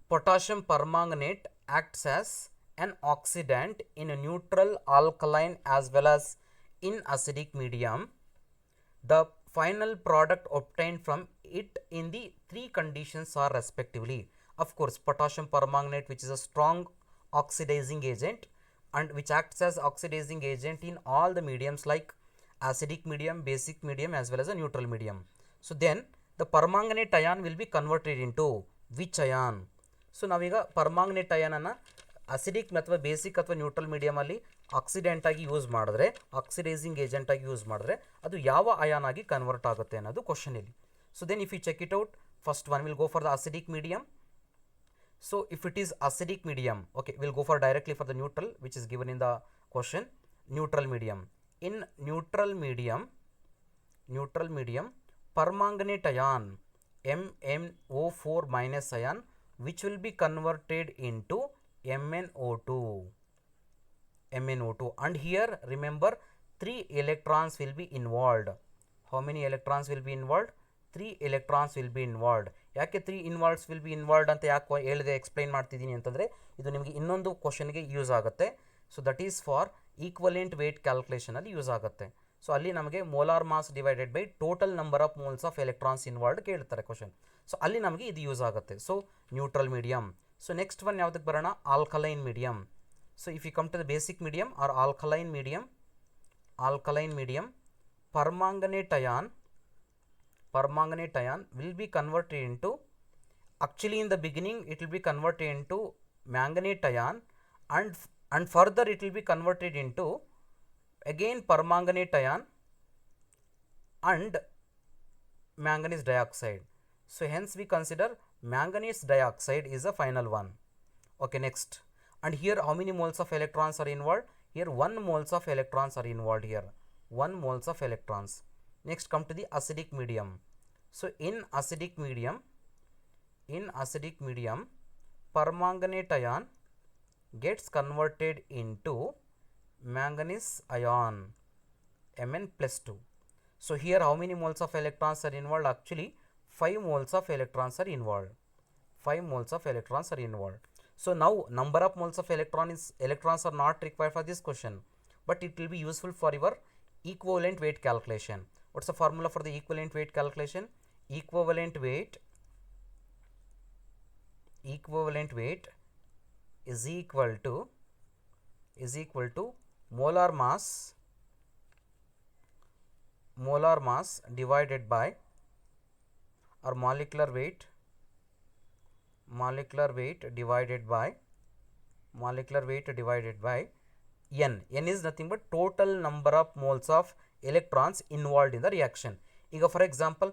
Potassium permanganate acts as an oxidant in a neutral, alkaline as well as in acidic medium. The final product obtained from it in the three conditions are respectively. Of course, potassium permanganate, which is a strong oxidizing agent and which acts as oxidizing agent in all the mediums like acidic medium, basic medium as well as a neutral medium. So then the permanganate ion will be converted into which ion? So now ಈಗ permanganate ion ಅನ್ನು acidic ಅಥವಾ basic ಅಥವಾ neutral medium ಅಲ್ಲಿ accident ಆಗಿ use ಮಾಡಿದ್ರೆ, oxidising agent ಆಗಿ use ಮಾಡಿದ್ರೆ ಅದು ಯಾವ ಅಯಾನ್ ಆಗಿ ಕನ್ವರ್ಟ್ ಆಗುತ್ತೆ ಅನ್ನೋದು ಕ್ವಶನ್ ಇಲ್ಲಿ. So then if you check it out, first one will go for the acidic medium. So if it is acidic medium, okay, we'll go for directly for the neutral which is given in the question, neutral medium. In neutral medium, permanganate ion MnO4- ion which will be converted into MnO2, and here remember 3 electrons will be involved. How many electrons will be involved? 3 electrons will be involved. ಯಾಕೆ 3 involves will be involved ಅಂತ ಯಾಕೆ ಹೇಳಿದೆ explain ಮಾಡ್ತಿದ್ದೀನಿ ಅಂತಂದರೆ ಇದು ನಿಮಗೆ ಇನ್ನೊಂದು ಕ್ವಶನ್ಗೆ ಯೂಸ್ ಆಗುತ್ತೆ. So that is for equivalent weight ಕ್ಯಾಲ್ಕುಲೇಷನಲ್ಲಿ ಯೂಸ್ ಆಗುತ್ತೆ. ಸೊ ಅಲ್ಲಿ ನಮಗೆ molar mass divided by total number of moles of electrons involved ಕೇಳ್ತಾರೆ ಕ್ವಶನ್. ಸೊ ಅಲ್ಲಿ ನಮಗೆ ಇದು ಯೂಸ್ ಆಗುತ್ತೆ. So neutral medium. So next one ಯಾವುದಕ್ಕೆ ಬರೋಣ, alkaline medium. So if you come to the basic medium or alkaline medium, permanganate ion will be converted into, actually in the beginning it will be converted into manganate ion, and further it will be converted into again permanganate ion and manganese dioxide. So hence we consider manganese dioxide is the final one. Okay, next, and here how many moles of electrons are involved? Here 1 moles of electrons are involved here, 1 moles of electrons. Next come to the acidic medium. So in acidic medium permanganate ion gets converted into manganese ion, Mn plus 2. So here how many moles of electrons are involved? Actually 5 moles of electrons are involved, 5 moles of electrons are involved. So now number of moles of electrons are not required for this question, but it will be useful for your equivalent weight calculation. What's the formula for the equivalent weight calculation? Equivalent weight is equal to molar mass divided by, or molecular weight divided by n. N is nothing but total number of moles of electrons involved in the reaction. ಈಗ for example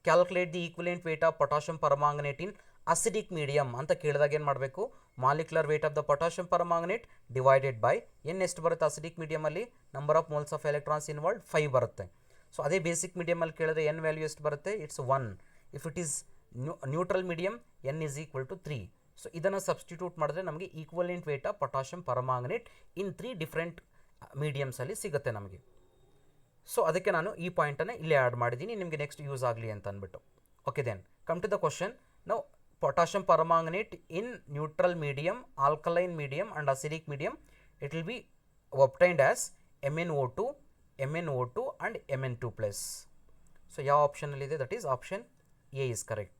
calculate the equivalent weight of potassium permanganate in acidic medium ಅಂತ ಕೇಳಿದಾಗ ಏನು ಮಾಡಬೇಕು, molecular weight of the potassium permanganate divided by n. ಎಷ್ಟು ಬರುತ್ತೆ acidic medium ಅಲ್ಲಿ? number of moles of electrons involved 5 ಬರುತ್ತೆ. So ಅದೇ ಬೇಸಿಕ್ ಮೀಡಿಯಮ್ ಅಲ್ಲಿ ಕೇಳಿದ್ರೆ n ವ್ಯಾಲ್ಯೂ ಎಷ್ಟು ಬರುತ್ತೆ? It's 1. If it is neutral medium n is equal to 3. So ಇದನ್ನು ಸಬ್ಸ್ಟಿಟ್ಯೂಟ್ ಮಾಡಿದ್ರೆ ನಮಗೆ equivalent weight of potassium ಪರಮಾಂಗನೇಟ್ in 3 different mediums ಅಲ್ಲಿ ಸಿಗುತ್ತೆ ನಮಗೆ. ಸೊ ಅದಕ್ಕೆ ನಾನು ಈ ಪಾಯಿಂಟನ್ನು ಇಲ್ಲೇ ಆ್ಯಡ್ ಮಾಡಿದ್ದೀನಿ, ನಿಮಗೆ ನೆಕ್ಸ್ಟ್ ಯೂಸ್ ಆಗಲಿ ಅಂತ ಅಂದ್ಬಿಟ್ಟು. Okay, then come to the question. ನಾವು potassium permanganate in neutral medium, alkaline medium and acidic medium, it will be obtained as MnO2 and Mn2 plus. So ಯಾವ ಆಪ್ಷನ್ ಅಲ್ಲಿ ಇದೆ? That is option A is correct.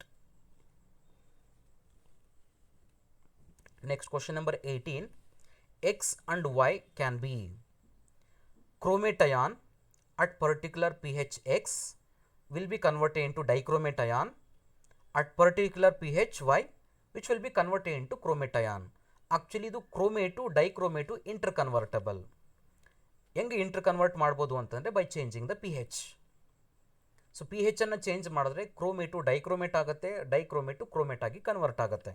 Next question number 18. X and Y can be chromate ion at particular pH X will be converted into dichromate ion at particular pH Y, which will be converted into chromate ion. Actually ಇದು ಕ್ರೋಮೇಟು ಡೈಕ್ರೋಮೇಟು ಇಂಟರ್ಕನ್ವರ್ಟಬಲ್. ಹೆಂಗೆ ಇಂಟರ್ಕನ್ವರ್ಟ್ ಮಾಡ್ಬೋದು ಅಂತಂದರೆ by changing the pH. So pH ಅನ್ನು change ಮಾಡಿದ್ರೆ ಕ್ರೋಮೇಟು dichromate ಆಗುತ್ತೆ, ಡೈಕ್ರೋಮೇಟು chromate ಆಗಿ convert ಆಗುತ್ತೆ.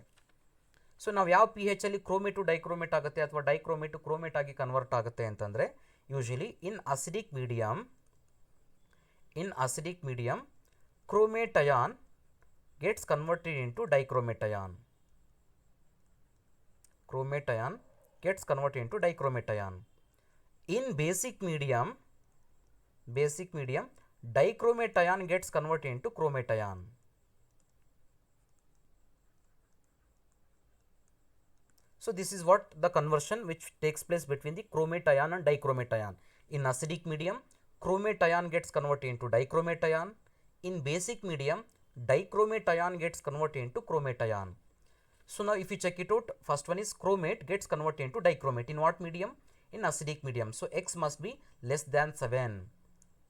So ನಾವು ಯಾವ pH ಅಲ್ಲಿ ಕ್ರೋಮೇಟು ಡೈಕ್ರೋಮೇಟ್ ಆಗುತ್ತೆ ಅಥವಾ ಡೈಕ್ರೋಮೇಟು ಕ್ರೋಮೇಟ್ ಆಗಿ ಕನ್ವರ್ಟ್ ಆಗುತ್ತೆ ಅಂತಂದರೆ usually in acidic medium chromate ion gets converted into dichromate ion. Chromate ion gets converted into dichromate ion. In basic medium dichromate ion gets converted into chromate ion. So this is what the conversion which takes place between the chromate ion and dichromate ion. In acidic medium chromate ion gets converted into dichromate ion. In basic medium dichromate ion gets converted into chromate ion. So now if you check it out, first one is chromate gets converted into dichromate. In what medium? In acidic medium. So X must be less than 7.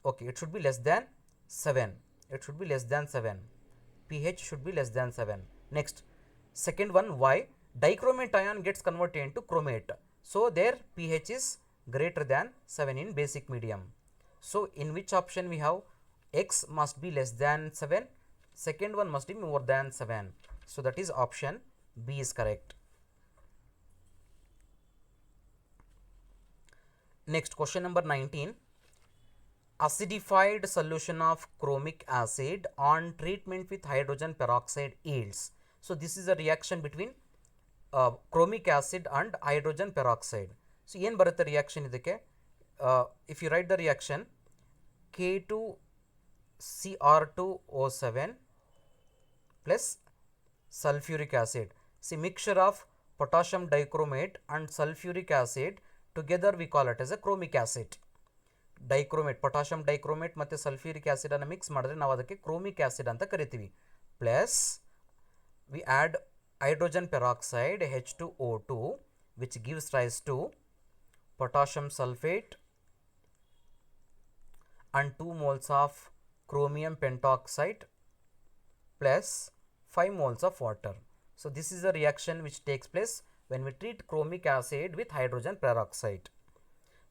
Okay, it should be less than 7. pH should be less than 7. Next, second one, Y. Dichromate ion gets converted into chromate. So their pH is greater than 7 in basic medium. So in which option we have? X must be less than 7. Second one must be more than 7. So that is option B is correct. Next, question number 19. Acidified solution of chromic acid on treatment with hydrogen peroxide yields. So this is a reaction between chromic acid and hydrogen peroxide. So ಏನು ಬರುತ್ತೆ reaction ಇದಕ್ಕೆ? If you write the reaction, K2Cr2O7 plus sulfuric acid. See, mixture of potassium dichromate and sulfuric acid together we call it as a chromic acid. Dichromate, potassium dichromate ಮತ್ತು sulphuric ಆ್ಯಸಿಡನ್ನು mix ಮಾಡಿದ್ರೆ ನಾವು ಅದಕ್ಕೆ ಕ್ರೋಮಿಕ್ acid ಅಂತ ಕರಿತೀವಿ. Plus we add hydrogen peroxide H2O2 which gives rise to potassium sulfate and 2 moles of chromium pentoxide plus 5 moles of water. So this is a reaction which takes place when we treat chromic acid with hydrogen peroxide.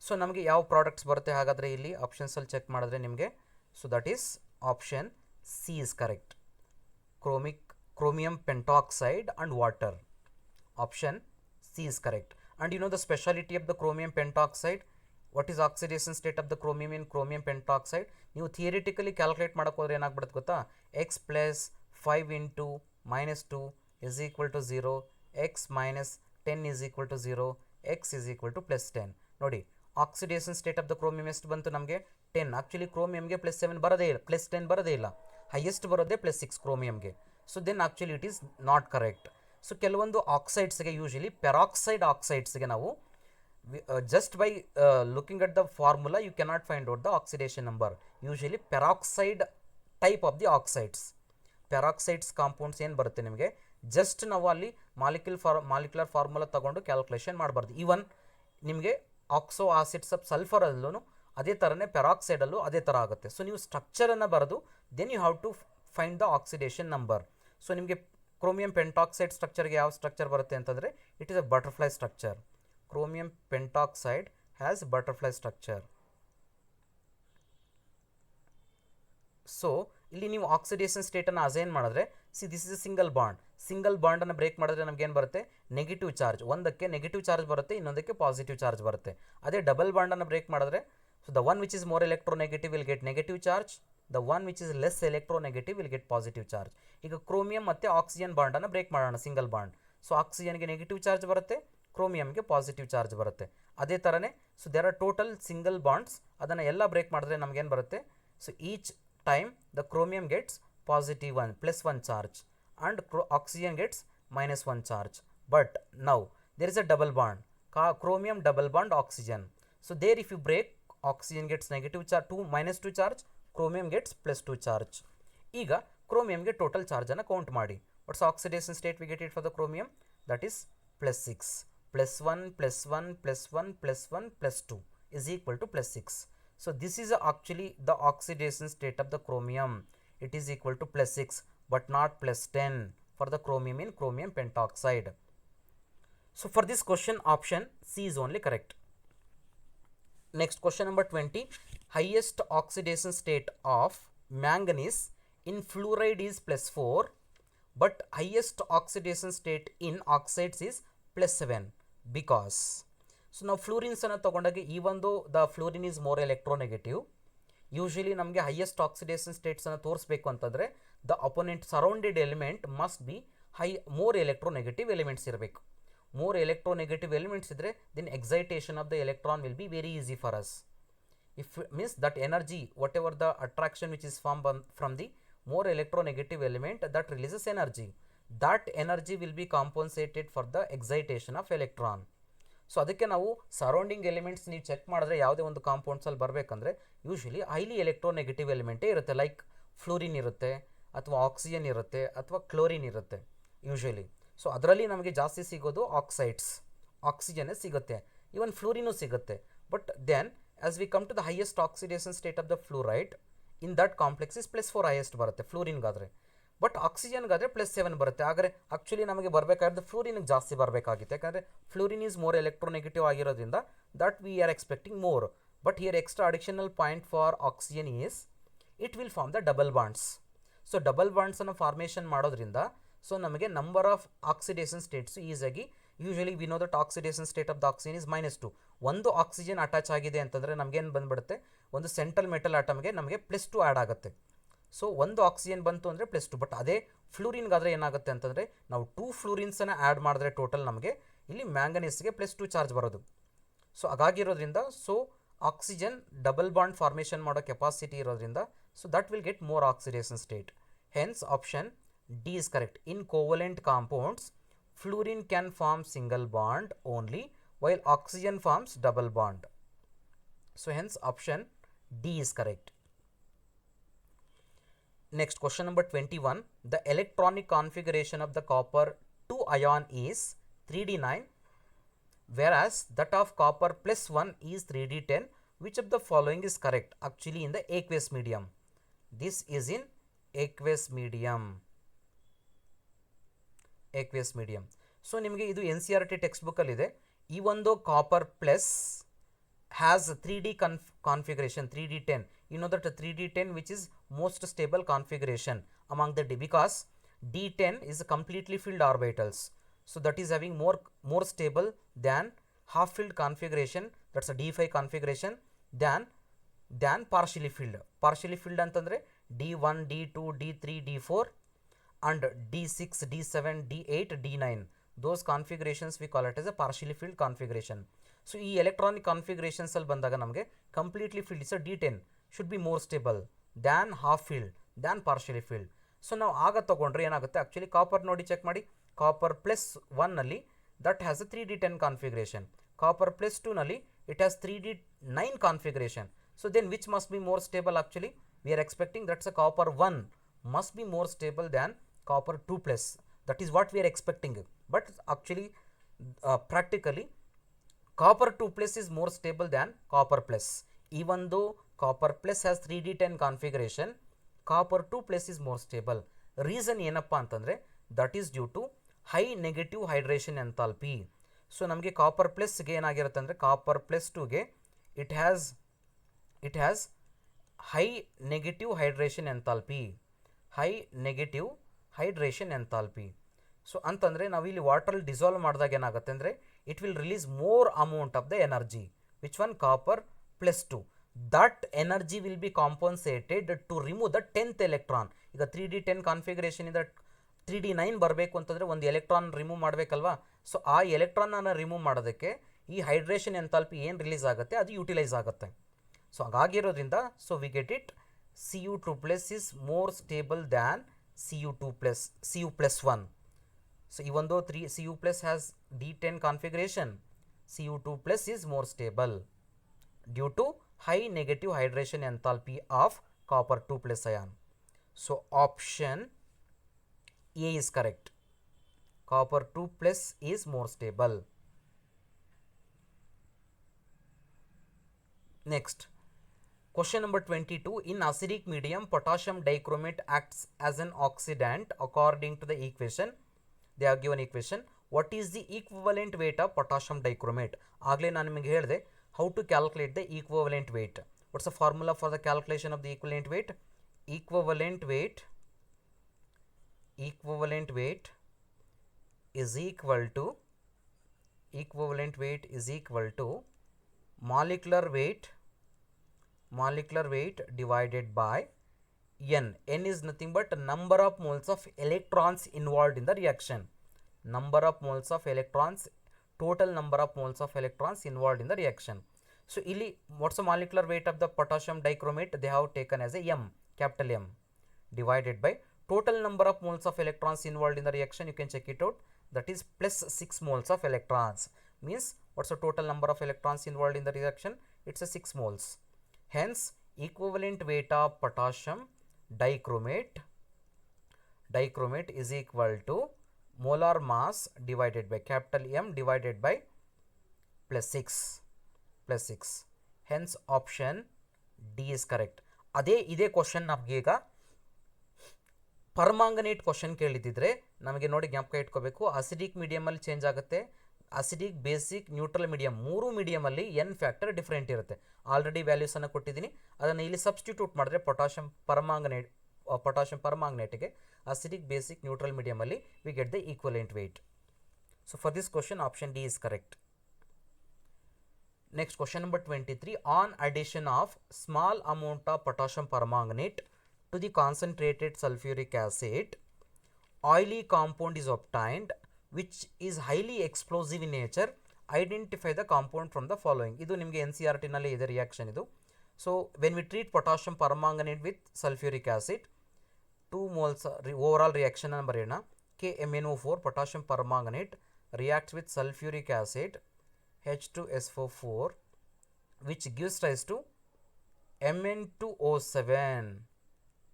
So ನಮಗೆ ಯಾವ products ಬರುತ್ತೆ ಹಾಗಾದರೆ ಇಲ್ಲಿ ಆಪ್ಷನ್ಸಲ್ಲಿ check ಮಾಡಿದ್ರೆ ನಿಮಗೆ, so that is option C is correct. chromium pentoxide and water. Option C is correct. And you know the speciality of the chromium pentoxide? What is oxidation state of the chromium in chromium pentoxide? ನೀವು theoretically calculate ಮಾಡೋಕೆ ಹೋದ್ರೆ ಏನಾಗ್ಬಿಡುತ್ತೆ ಗೊತ್ತಾ, x plus 5 into -2 is equal to 0, x minus 10 is equal to 0, x is equal to plus 10. ನೋಡಿ oxidation state of the chromium ಎಷ್ಟು ಬಂತು ನಮಗೆ 10. Actually ಕ್ರೋಮಿಯಂಗೆ plus 7 ಬರೋದೇ ಇಲ್ಲ, ಪ್ಲಸ್ 10 ಬರೋದೇ ಇಲ್ಲ, ಹೈಯೆಸ್ಟ್ ಬರೋದೇ ಪ್ಲಸ್ 6 ಕ್ರೋಮಿಯಂಗೆ. So then actually it is not correct. So ಕೆಲವೊಂದು ಆಕ್ಸೈಡ್ಸ್ಗೆ ಯೂಶಲಿ ಪೆರಾಕ್ಸೈಡ್ ಆಕ್ಸೈಡ್ಸ್ಗೆ ನಾವು just by looking at the formula you cannot find out the oxidation number. Usually peroxide type of the oxides, peroxides compounds ಏನು ಬರುತ್ತೆ ನಿಮಗೆ, just ನಾವು ಅಲ್ಲಿ molecular formula ತಗೊಂಡು calculation ಮಾಡಬಾರ್ದು. ಈವನ್ ನಿಮಗೆ ಆಕ್ಸೋ ಆಸಿಡ್ಸ್ ಆಫ್ ಸಲ್ಫರಲ್ಲೂ ಅದೇ ಥರನೇ ಪೆರಾಕ್ಸೈಡಲ್ಲೂ ಅದೇ ಥರ ಆಗುತ್ತೆ. ಸೊ ನೀವು ಸ್ಟ್ರಕ್ಚರನ್ನು ಬರೆದು then you have to find the oxidation number. So ನಿಮಗೆ ಕ್ರೋಮಿಯಂ ಪೆಂಟಾಕ್ಸೈಡ್ ಸ್ಟ್ರಕ್ಚರ್ಗೆ ಯಾವ ಸ್ಟ್ರಕ್ಚರ್ ಬರುತ್ತೆ ಅಂತಂದರೆ it is a butterfly structure. Chromium pentoxide has butterfly structure. So ಇಲ್ಲಿ ನೀವು ಆಕ್ಸಿಡೇಷನ್ ಸ್ಟೇಟನ್ನು ಅಸೈನ್ ಮಾಡಿದ್ರೆ, see this is a single ಬಾಂಡನ್ನು ಬ್ರೇಕ್ ಮಾಡಿದ್ರೆ ನಮ್ಗೆ ಏನು ಬರುತ್ತೆ, ನೆಗೆಟಿವ್ ಚಾರ್ಜ್. ಒಂದಕ್ಕೆ ನೆಗೆಟಿವ್ ಚಾರ್ಜ್ ಬರುತ್ತೆ, ಇನ್ನೊಂದಕ್ಕೆ ಪಾಸಿಟಿವ್ ಚಾರ್ಜ್ ಬರುತ್ತೆ. ಅದೇ ಡಬಲ್ ಬಾಂಡನ್ನು ಬ್ರೇಕ್ ಮಾಡಿದ್ರೆ, so the one which is more electronegative will get negative charge, the one which is less electronegative will get positive charge. ಈಗ ಕ್ರೋಮಿಯಂ ಮತ್ತು ಆಕ್ಸಿಜನ್ ಬಾಂಡನ್ನು ಬ್ರೇಕ್ ಮಾಡೋಣ, ಸಿಂಗಲ್ ಬಾಂಡ್. ಸೊ ಆಕ್ಸಿಜನ್ಗೆ negative charge ಬರುತ್ತೆ, ಕ್ರೋಮಿಯಂಗೆ positive charge ಬರುತ್ತೆ. ಅದೇ ಥರನೇ so there are total single bonds, ಅದನ್ನು ಎಲ್ಲ ಬ್ರೇಕ್ ಮಾಡಿದ್ರೆ ನಮಗೇನು ಬರುತ್ತೆ, so each time the chromium gets positive +1 charge and oxygen gets -1 charge. But now there is a double bond, chromium double bond oxygen. So there if you break, oxygen gets negative charge, -2 charge, chromium gets +2 charge. ಈಗ ಕ್ರೋಮಿಯಂಗೆ total ಚಾರ್ಜನ್ನು count ಮಾಡಿ. What's oxidation state V get it for the chromium, that is +6. +1 +1 +1 +1 +2 is equal to +6. So this is actually the oxidation state of the chromium. It is equal to +6 but not +10 for the chromium in chromium pentoxide. So for this question option C is only correct. Next question number 20. Highest oxidation state of manganese in fluoride is +4 but highest oxidation state in oxides is +7. Because so ನಾವು ಫ್ಲೂರಿನ್ಸನ್ನು ತೊಗೊಂಡಾಗ even though the fluorine is more electronegative, usually ನಮಗೆ highest oxidation ಸ್ಟೇಟ್ಸನ್ನು ತೋರಿಸ್ಬೇಕು ಅಂತಂದರೆ the opponent surrounded element must be more electronegative elements ಇರಬೇಕು. More electronegative elements ಇದ್ದರೆ then excitation of the electron will be very easy for us. If means that energy whatever the attraction which is form from the more electronegative element that releases energy, that energy will be compensated for the excitation of electron. So ಅದಕ್ಕೆ ನಾವು surrounding elements ನೀವು check ಮಾಡಿದ್ರೆ ಯಾವುದೇ ಒಂದು ಕಾಂಪೌಂಡ್ಸಲ್ಲಿ ಬರಬೇಕಂದ್ರೆ usually highly electronegative ಎಲಿಮೆಂಟೇ ಇರುತ್ತೆ. Like fluorine ಇರುತ್ತೆ, ಅಥವಾ ಆಕ್ಸಿಜನ್ ಇರುತ್ತೆ, ಅಥವಾ ಕ್ಲೋರಿನ್ ಇರುತ್ತೆ ಯೂಶಲಿ. ಸೊ ಅದರಲ್ಲಿ ನಮಗೆ ಜಾಸ್ತಿ ಸಿಗೋದು ಆಕ್ಸೈಡ್ಸ್, ಆಕ್ಸಿಜನ್ನೇ ಸಿಗುತ್ತೆ, ಈವನ್ ಫ್ಲೂರಿನೂ ಸಿಗುತ್ತೆ. But then as we come to the highest oxidation state of the fluoride, in that complex is +4 highest ಬರುತ್ತೆ ಫ್ಲೂರಿನ್ಗಾದರೆ. ಬಟ್ ಆಕ್ಸಿಜನ್ಗಾದರೆ +7 ಬರುತ್ತೆ. ಆದರೆ ಆ್ಯಕ್ಚುಲಿ ನಮಗೆ ಬರಬೇಕಾದ್ರೆ ಫ್ಲೂರಿನ್ಗೆ ಜಾಸ್ತಿ ಬರಬೇಕಾಗಿತ್ತು, ಯಾಕಂದರೆ ಫ್ಲೂರಿನ್ ಈಸ್ ಮೋರ್ ಎಲೆಕ್ಟ್ರೋನೆಗೆಟಿವ್ ಆಗಿರೋದ್ರಿಂದ that we are expecting more. But here extra additional point for oxygen is it will form the double bonds. So double ಬಾಂಡ್ಸನ್ನು ಫಾರ್ಮೇಷನ್ ಮಾಡೋದ್ರಿಂದ ಸೊ ನಮಗೆ ನಂಬರ್ ಆಫ್ ಆಕ್ಸಿಡೇಷನ್ ಸ್ಟೇಟ್ಸು ಈಸಿಯಾಗಿ, usually we know that oxidation state of the oxygen is -2. ಒಂದು oxygen attach ಆಗಿದೆ ಅಂತಂದರೆ ನಮಗೇನು ಬಂದುಬಿಡುತ್ತೆ, ಒಂದು ಸೆಂಟ್ರಲ್ ಮೆಟಲ್ ಆಟಮ್ಗೆ ನಮಗೆ +2 ಆ್ಯಡ್ ಆಗುತ್ತೆ. ಸೊ ಒಂದು ಆಕ್ಸಿಜನ್ ಬಂತು ಅಂದರೆ +2. ಬಟ್ ಅದೇ ಫ್ಲೂರಿನ್ಗಾದರೆ ಏನಾಗುತ್ತೆ ಅಂತಂದರೆ ನಾವು 2 ಫ್ಲೂರಿನ್ಸನ್ನು ಆ್ಯಡ್ ಮಾಡಿದ್ರೆ ಟೋಟಲ್ ನಮಗೆ ಇಲ್ಲಿ ಮ್ಯಾಂಗನೀಸ್ಗೆ +2 ಚಾರ್ಜ್ ಬರೋದು. ಸೊ ಹಾಗಾಗಿರೋದ್ರಿಂದ so oxygen double bond formation ಮಾಡೋ ಕೆಪಾಸಿಟಿ ಇರೋದ್ರಿಂದ so that will get more oxidation state. Hence option D is correct. In covalent compounds fluorine can form single bond only while oxygen forms double bond. So hence option D is correct. Next, question number 21. The electronic configuration of the copper 2 ion is 3d9, whereas that of copper plus 1 is 3d10. Which of the following is correct? Actually, in the aqueous medium. This is in aqueous medium. Aqueous medium. So, ನಿಮಗೆ ಇದು NCERT textbook ಅಲ್ಲಿ ಇದೆ. ಈ ಒಂದು copper plus has 3D configuration, 3D10. You know that 3D10 which is most stable configuration among the D, because D10 is completely filled orbitals. So, that is having more stable than half filled configuration, that's a D5 configuration, than partially filled. Partially filled ಅಂತಂದ್ರೆ D1, D2, D3, D4 and D6, D7, D8, D9. Those configurations we call it as a partially filled configuration. So, ಈ electronic configurations ಅಲ್ಲಿ ಬಂದಾಗ ನಮಗೆ completely filled is a D10 should be more stable than half filled than partially filled. So, ನಾವು ಆಗ ತಗೊಂಡ್ರೆ ಏನಾಗುತ್ತೆ, actually copper ನೋಡಿ check ಮಾಡಿ, copper plus 1 ನಲ್ಲಿ that has a 3D10 configuration. Copper plus 2 ನಲ್ಲಿ it has 3D9 configuration. So, then which must be more stable? Actually, we are expecting that's a copper 1 must be more stable than copper 2 plus. That is what we are expecting. But actually, practically, copper 2 plus is more stable than copper plus. Even though copper plus has 3D10 configuration, copper 2 plus is more stable. Reason ಏನಪ್ಪಾ ಅಂತಂದ್ರೆ that is due to high negative hydration enthalpy. So, ನಮಗೆ copper plus ಗೆ ಏನಾಗಿರುತ್ತೆ ಅಂದರೆ copper plus 2 ಗೆ it has high negative hydration enthalpy. High negative hydration enthalpy. So ಅಂತಂದರೆ ನಾವು ಇಲ್ಲಿ ವಾಟರಲ್ಲಿ ಡಿಸಾಲ್ವ್ ಮಾಡಿದಾಗ ಏನಾಗುತ್ತೆ ಅಂದರೆ it will release more amount of the energy, which one copper plus 2. That energy will be compensated to remove the 10th electron. ಈಗ 3D10 configuration ಇಂದ 3D9 ಬರಬೇಕು ಅಂತಂದರೆ ಒಂದು ಎಲೆಕ್ಟ್ರಾನ್ ರಿಮೂವ್ ಮಾಡಬೇಕಲ್ವಾ. ಸೊ ಆ ಎಲೆಕ್ಟ್ರಾನನ್ನು ರಿಮೂವ್ ಮಾಡೋದಕ್ಕೆ ಈ ಹೈಡ್ರೇಷನ್ ಎಂಥಾಲ್ಪಿ ಏನು release ಆಗುತ್ತೆ ಅದು ಯೂಟಿಲೈಸ್ ಆಗುತ್ತೆ. ಸೊ ಹಾಗಾಗಿರೋದ್ರಿಂದ so we get it Cu2 plus is more stable than Cu2 plus, Cu plus 1. So even though Cu plus has D10 configuration, Cu2 plus is more stable due to high negative hydration enthalpy of copper 2 plus ion. So option A is correct. Copper 2 plus is more stable. Next, question number 22. In acidic medium, potassium dichromate acts as an oxidant according to the equation. They have given equation. What is the equivalent weight of potassium dichromate? Agle ನಾನು ನಿಮಗೆ ಹೇಳಿದೆ how to calculate the equivalent weight. What's the formula for the calculation of the equivalent weight? Equivalent weight is equal to molecular weight divided by n. N is nothing but number of moles of electrons involved in the reaction. Number of moles of electrons, total number of moles of electrons involved in the reaction. So ಇಲ್ಲಿ what's the molecular weight of the potassium dichromate? They have taken as a M, capital M, divided by total number of moles of electrons involved in the reaction. You can check it out. That is plus 6 moles of electrons. Means what's the total number of electrons involved in the reaction? It's a 6 moles. Hence, equivalent weight of potassium dichromate is equal to molar mass divided by capital M divided by plus 6. Hence, option D is correct. ಇದೇ question ನಮಗೆ ಈಗ permanganate question ಕೇಳಿದ್ರೆ ನಮಗೆ ನೋಡಿ ಜ್ಞಾಪಕ ಇಟ್ಕೋಬೇಕು. Acidic ಮೀಡಿಯಮಲ್ಲಿ change ಆಗುತ್ತೆ. ಅಸಿಡಿಕ್, ಬೇಸಿಕ್, ನ್ಯೂಟ್ರಲ್ ಮೀಡಿಯಂ, ಮೂರು ಮೀಡಿಯಮಲ್ಲಿ ಎನ್ ಫ್ಯಾಕ್ಟರ್ ಡಿಫ್ರೆಂಟ್ ಇರುತ್ತೆ. ಆಲ್ರೆಡಿ ವ್ಯಾಲ್ಯೂಸನ್ನು ಕೊಟ್ಟಿದ್ದೀನಿ. ಅದನ್ನು ಇಲ್ಲಿ ಸಬ್ಸ್ಟಿಟ್ಯೂಟ್ ಮಾಡಿದ್ರೆ ಪೊಟಾಷಿಯಂ ಪರ್ಮಾಂಗನೇಟ್ಗೆ ಅಸಿಡಿಕ್, ಬೇಸಿಕ್, ನ್ಯೂಟ್ರಲ್ ಮೀಡಿಯಮಲ್ಲಿ we get the equivalent weight. So for this question option D is correct. Next, question number 23. On addition of small amount of potassium permanganate to the concentrated sulfuric acid, oily compound is obtained which is highly explosive in nature. Identify the compound from the following. ಇದು ನಿಮಗೆ NCERT ನಲ್ಲಿ ಇದೆ reaction ಇದು. So when we treat potassium permanganate with sulfuric acid, 2 moles overall reaction ಅನ್ನು ಬರೆಯೋಣ. KMnO4 potassium permanganate reacts with sulfuric acid H2SO4 which gives rise to Mn2O7.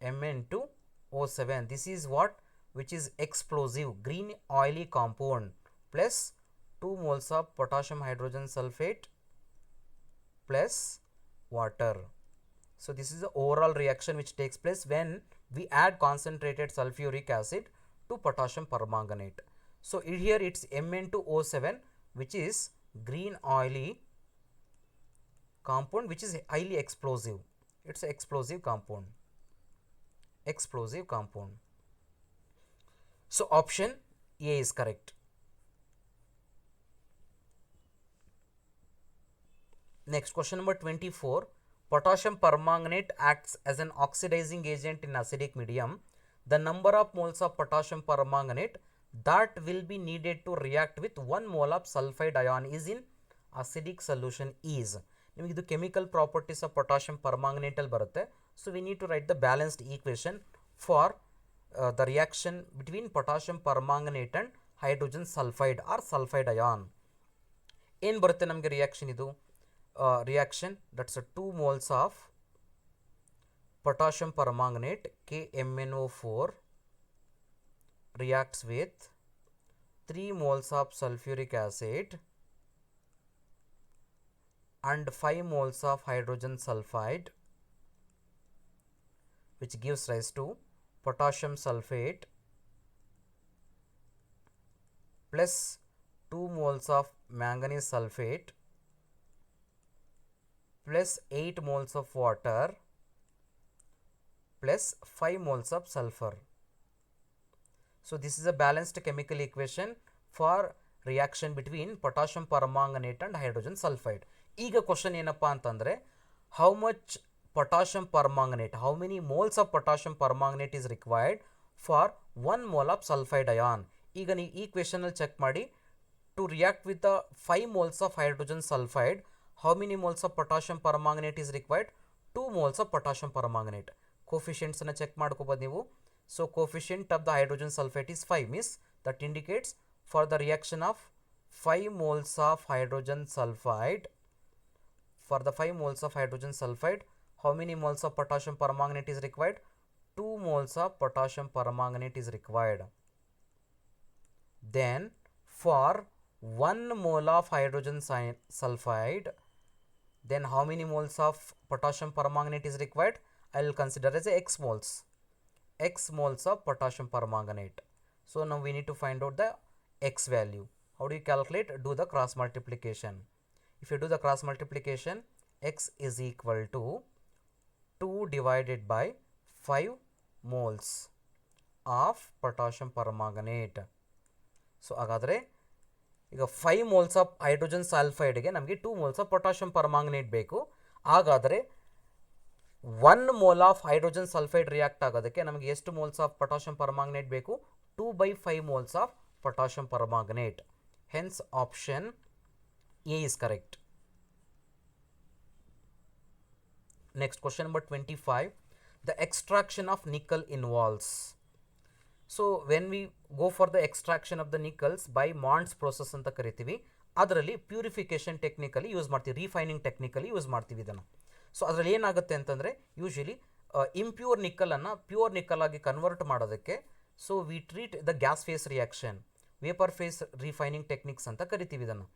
Mn2O7. This is what? Which is explosive green oily compound plus 2 moles of potassium hydrogen sulfate plus water. So this is the overall reaction which takes place when we add concentrated sulfuric acid to potassium permanganate. So here it's Mn2O7, which is green oily compound which is highly explosive. It's an explosive compound. So option A is correct. Next, question number 24. Potassium permanganate acts as an oxidizing agent in acidic medium. The number of moles of potassium permanganate that will be needed to react with 1 mole of sulfide ion is in acidic solution is. ನಿಮಗೆ ಇದು chemical properties of potassium permanganate ಅಲ್ಲಿ ಬರುತ್ತೆ. So we need to write the balanced equation for the reaction between potassium permanganate and hydrogen sulphide or sulphide ion. ಏನು ಬರುತ್ತೆ ನಮಗೆ reaction ಇದು? Reaction that's 2 moles of potassium permanganate KMnO4 reacts with 3 moles of sulfuric acid and 5 moles of hydrogen sulfide, which gives rise to potassium sulfate plus 2 moles of manganese sulfate plus 8 moles of water plus 5 moles of sulfur. So this is a balanced chemical equation for reaction between potassium permanganate and hydrogen sulfide. ಈಗ question ಏನಪ್ಪಾ ಅಂತಂದರೆ, how much potassium permanganate, how many moles of potassium permanganate is required for 1 mole of sulfide ion. ಈಗ ನೀವು ಈ question ಅಲ್ಲಿ check ಮಾಡಿ, to react with the 5 moles of hydrogen sulfide, how many moles of potassium permanganate is required? 2 moles of potassium permanganate. Coefficients ಅನ್ನು check ಮಾಡ್ಕೋಬಹುದು ನೀವು. So coefficient of the hydrogen sulfate is 5, means that indicates for the reaction of 5 moles of hydrogen sulfide, for the 5 moles of hydrogen sulfide, how many moles of potassium permanganate is required? 2 moles of potassium permanganate is required. Then for 1 mole of hydrogen sulfide, then how many moles of potassium permanganate is required? I will consider as x moles. X moles of potassium permanganate. So now we need to find out the x value. How do you calculate? Do the cross multiplication. If you do the cross multiplication, x is equal to 2 divided by 5 moles of potassium permanganate. So ಹಾಗಾದರೆ ಈಗ 5 moles of hydrogen sulfide ಗೆ ನಮಗೆ 2 moles of potassium permanganate ಬೇಕು. ಹಾಗಾದರೆ 1 mole of hydrogen sulfide react ಆಗೋದಕ್ಕೆ ನಮಗೆ ಎಷ್ಟು moles of potassium permanganate ಬೇಕು? 2/5 moles of potassium permanganate. Hence option A is correct. Next, question number 25. The extraction of nickel involves. So when we go for the extraction of the nickels by Mond's process ಅಂತ ಕರಿತೀವಿ, ಅದರಲ್ಲಿ purification technically use ಮಾಡ್ತೀವಿ, refining technically use ಮಾಡ್ತೀವಿ ಇದನ್ನು. So ಅದರಲ್ಲಿ ಏನಾಗುತ್ತೆ ಅಂತಂದರೆ, usually impure ನಿಕ್ಕಲನ್ನು ಪ್ಯೂರ್ ನಿಕ್ಕಲ್ ಆಗಿ ಕನ್ವರ್ಟ್ ಮಾಡೋದಕ್ಕೆ so we treat the gas phase reaction, vapour phase refining techniques ಅಂತ ಕರಿತೀವಿ ಇದನ್ನು.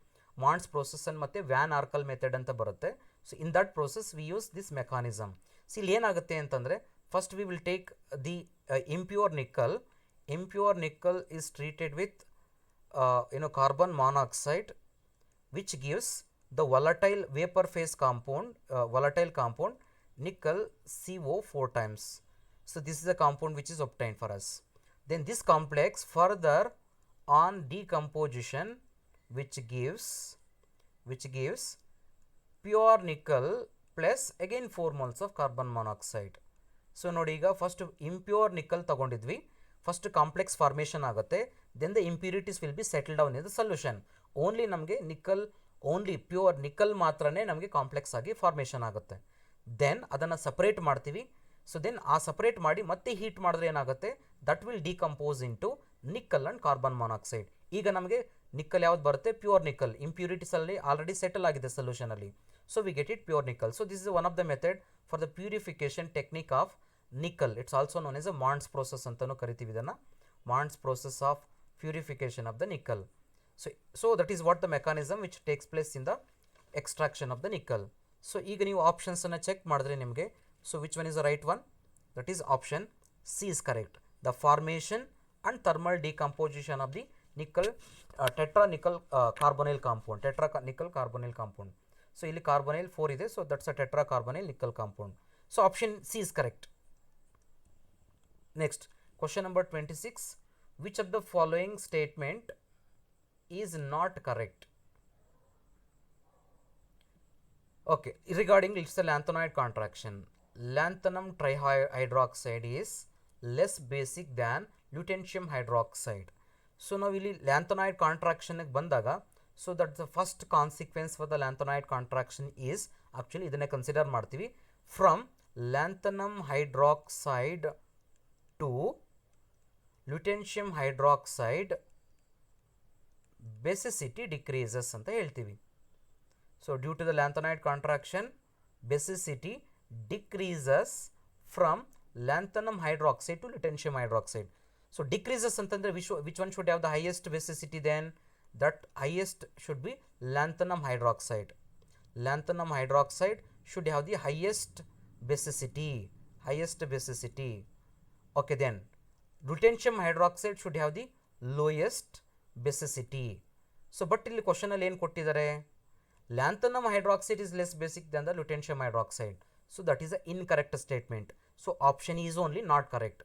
ಮಾಂಡ್ಸ್ ಪ್ರೋಸೆಸ್ ಮತ್ತು ವ್ಯಾನ್ ಆರ್ಕಲ್ ಮೆಥಡ್ ಅಂತ ಬರುತ್ತೆ. So in that process we use this mechanism. So ಇಲ್ಲಿ ಏನಾಗುತ್ತೆ ಅಂತಂದರೆ, first we will take the impure nickel is treated with carbon monoxide, which gives the volatile vapor phase compound, nickel CO 4 times. So this is the compound which is obtained for us. Then this complex further on decomposition, which gives pure nickel plus again 4 moles of carbon monoxide. So ನೋಡಿ, ಈಗ first impure nickel ತಗೊಂಡಿದ್ವಿ, first complex formation ಆಗುತ್ತೆ, then the impurities will be settle down in the solution. Only ನಮಗೆ nickel, only pure nickel ಮಾತ್ರನೇ ನಮಗೆ complex ಆಗಿ formation ಆಗುತ್ತೆ. Then ಅದನ್ನು ಸಪ್ರೇಟ್ ಮಾಡ್ತೀವಿ. ಸೊ ದೆನ್ ಆ ಸಪ್ರೇಟ್ ಮಾಡಿ ಮತ್ತೆ ಹೀಟ್ ಮಾಡಿದ್ರೆ ಏನಾಗುತ್ತೆ, that will decompose into nickel and carbon monoxide. ಈಗ ನಮಗೆ ನಿಕ್ಕಲ್ ಯಾವ್ದು ಬರುತ್ತೆ, ಪ್ಯೂರ್ ನಿಕ್ಕಲ್. ಇಂಪ್ಯೂರಿಟೀಸ್ ಅಲ್ಲಿ ಆಲ್ರೆಡಿ ಸೆಟಲ್ ಆಗಿದೆ ಸೊಲ್ಯೂಷನ್ ಅಲ್ಲಿ, so we get it pure nickel. So this is one of the method for the purification technique of nickel. It's also known as a Mond's process ಅಂತಾನೂ ಕರಿತೀವಿ ಇದನ್ನು, Mond's process of purification of the nickel. So that is what the mechanism which takes place in the extraction of the nickel. So ಈಗ ನೀವು ಆಪ್ಷನ್ಸನ್ನು check ಮಾಡಿದ್ರೆ ನಿಮಗೆ, so which one is the right one? That is option C is correct. The formation and thermal decomposition of the nickel tetra nickel carbonyl compound, tetra nickel carbonyl compound. So ಇಲ್ಲಿ carbonyl 4 ಇದೆ, so that's a tetra carbonyl nickel compound. So option C is correct. Next question number 26, which of the following statement is not correct? Okay, regarding it's the lanthanide contraction, lanthanum trihydroxide is less basic than lutetium hydroxide. So now ಇಲ್ಲಿ lanthanide contraction ಬಂದಾಗ, so that the first consequence for the lanthanide contraction is, actually ಇದನ್ನೇ consider ಮಾಡ್ತೀವಿ, from lanthanum hydroxide to lutetium hydroxide basicity decreases ಅಂತ ಹೇಳ್ತೀವಿ. So due to the lanthanide contraction, basicity decreases from lanthanum hydroxide to lutetium hydroxide. So decreases ಅಂತಂದ್ರೆ which one should have the highest basicity then? That highest should be lanthanum hydroxide. Lanthanum hydroxide should have the highest basicity. Okay, then lutetium hydroxide should have the lowest basicity. So but ಇಲ್ಲಿ question ಅಲ್ಲಿ ಏನು ಕೊಟ್ಟಿದ್ದಾರೆ, lanthanum hydroxide is less basic than the lutetium hydroxide. So that is an incorrect statement. So option E is only not correct.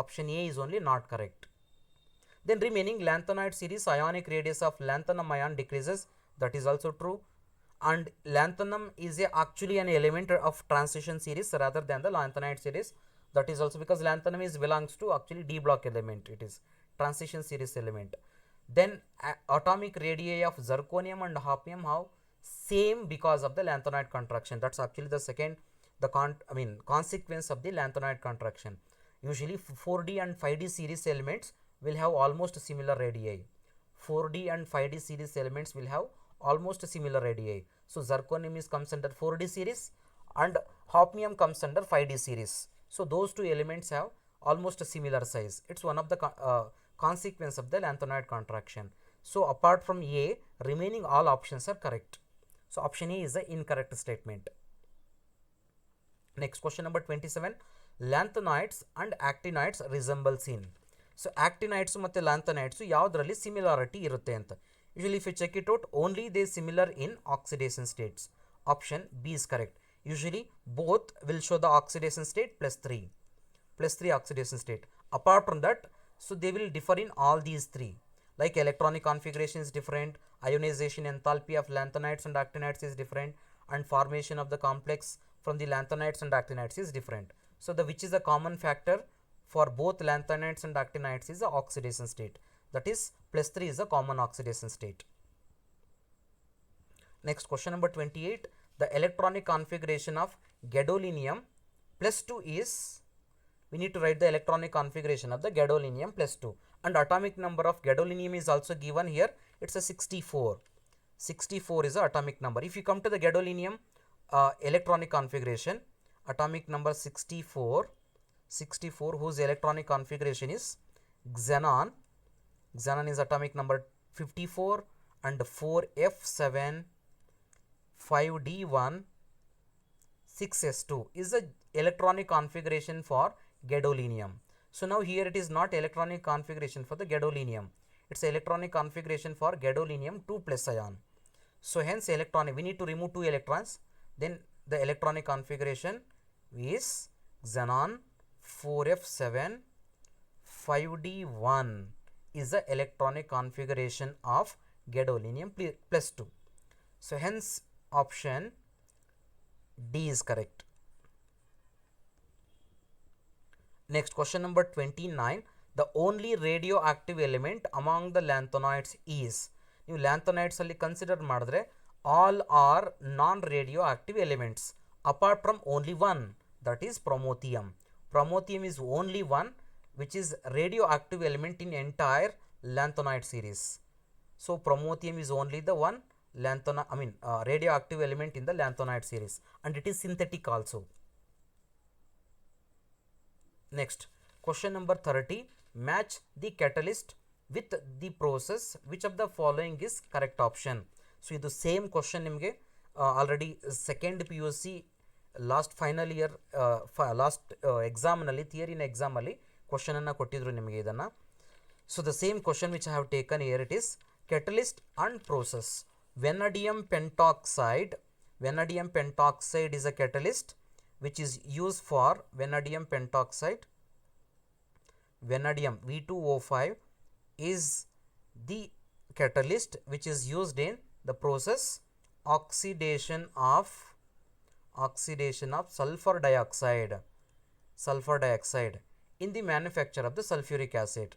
Option A is only not correct. Then remaining lanthanide series, ionic radius of lanthanum ion decreases. That is also true. And lanthanum is actually an element of transition series rather than the lanthanide series. That is also because lanthanum belongs to actually D block element. It is transition series element. Then atomic radii of zirconium and hafnium have same because of the lanthanide contraction. That's actually the second, consequence of the lanthanide contraction. Usually 4D and 5D series elements will have almost similar radii. 4D and 5D series elements will have almost similar radii. So zirconium comes under 4D series and hafnium comes under 5D series. So those two elements have almost a similar size. It's one of the consequence of the lanthanide contraction. So apart from A, remaining all options are correct. So option A is the incorrect statement. Next question number 27, lanthanides and actinides resembles in. So actinides ಮತ್ತು lanthanides ಯಾವುದರಲ್ಲಿ similarity ಇರುತ್ತೆ ಅಂತ. Usually if you check it out, only they similar in oxidation states. Option B is correct. Usually both will show the oxidation state plus 3 oxidation state. Apart from that, so they will differ in all these three. Like electronic configuration is different, ionization enthalpy of lanthanides and actinides is different, and formation of the complex from the lanthanides and actinides is different. So the which is the common factor for both lanthanides and actinides is the oxidation state. That is plus 3 is the common oxidation state. Next question number 28, the electronic configuration of gadolinium plus 2 is, we need to write the electronic configuration of the gadolinium plus 2, and atomic number of gadolinium is also given here. It's a 64. 64 is the atomic number. If you come to the gadolinium electronic configuration, atomic number 64, whose electronic configuration is xenon. Xenon is atomic number 54 and 4f7 5d1 6s2 is the electronic configuration for gadolinium. So now here it is not electronic configuration for the gadolinium, it's electronic configuration for gadolinium 2 plus ion. So hence electronic, we need to remove 2 electrons, then the electronic configuration is xenon 4f7 5d1 is the electronic configuration of gadolinium plus 2. So hence option D is correct. Next question number 29, the only radioactive element among the lanthanides is. ನೀವು lanthanides ಅಲ್ಲಿ consider ಮಾಡಿದ್ರೆ all are non radioactive elements apart from only one, that is promethium. Promethium is only one which is radioactive element in entire lanthanide series. So promethium is only the one radioactive element in the lanthanide series, and it is synthetic also. Next, question number 30. Match the catalyst with the process. Which of the following is correct option? So idu same question nimge already second PUC last final year last exam nalli theory na exam alli question anna kottidru nimge idanna. So the same question which I have taken here, it is catalyst and process. Vanadium pentoxide is a catalyst which is used for vanadium pentoxide. Vanadium V2O5 is the catalyst which is used in the process oxidation of sulfur dioxide in the manufacture of the sulfuric acid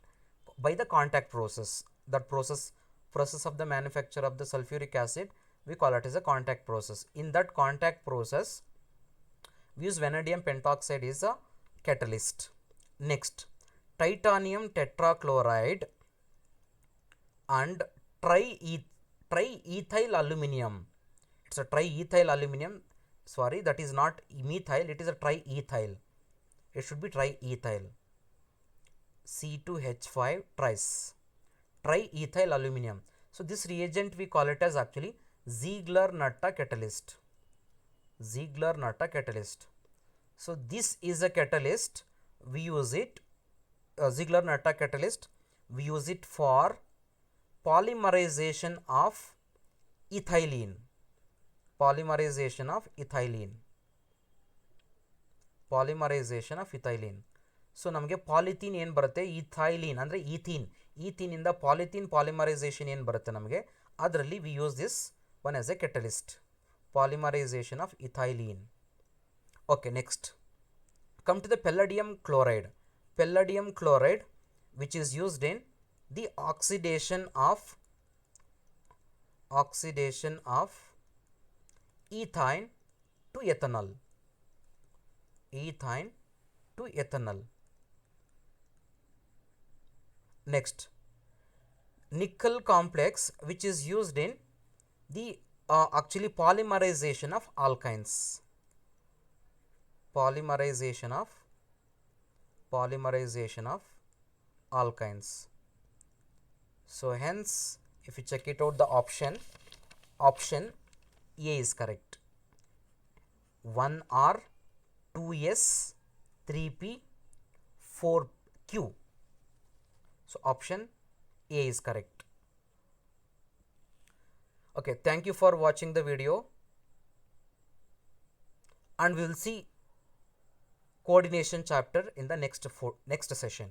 by the contact process. That process of the manufacture of the sulfuric acid, we call it as a contact process. In that contact process, we use vanadium pentoxide is a catalyst. Next, titanium tetrachloride and triethyl aluminum. It's a triethyl aluminum. Sorry, that is not methyl, it is a triethyl. It should be triethyl. C2H5 triethyl aluminum. So this reagent we call it as actually Ziegler-Natta catalyst. So this is a catalyst, we use it, Ziegler-Natta catalyst, we use it for polymerization of ethylene. So ನಮಗೆ polythene ಏನು ಬರುತ್ತೆ, ಇಥೈಲೀನ್ ಅಂದರೆ ಈಥೀನಿಂದ polythene polymerisation ಏನು ಬರುತ್ತೆ ನಮಗೆ, ಅದರಲ್ಲಿ we use this one as a catalyst, polymerization of ethylene. Okay, next come to the palladium chloride which is used in the oxidation of ethane to ethanol. Next, nickel complex which is used in the actually polymerization of alkynes. So hence if you check it out, the option A is correct. 1R 2S 3P 4Q. So option A is correct. Okay, thank you for watching the video, and we will see coordination chapter in the next session.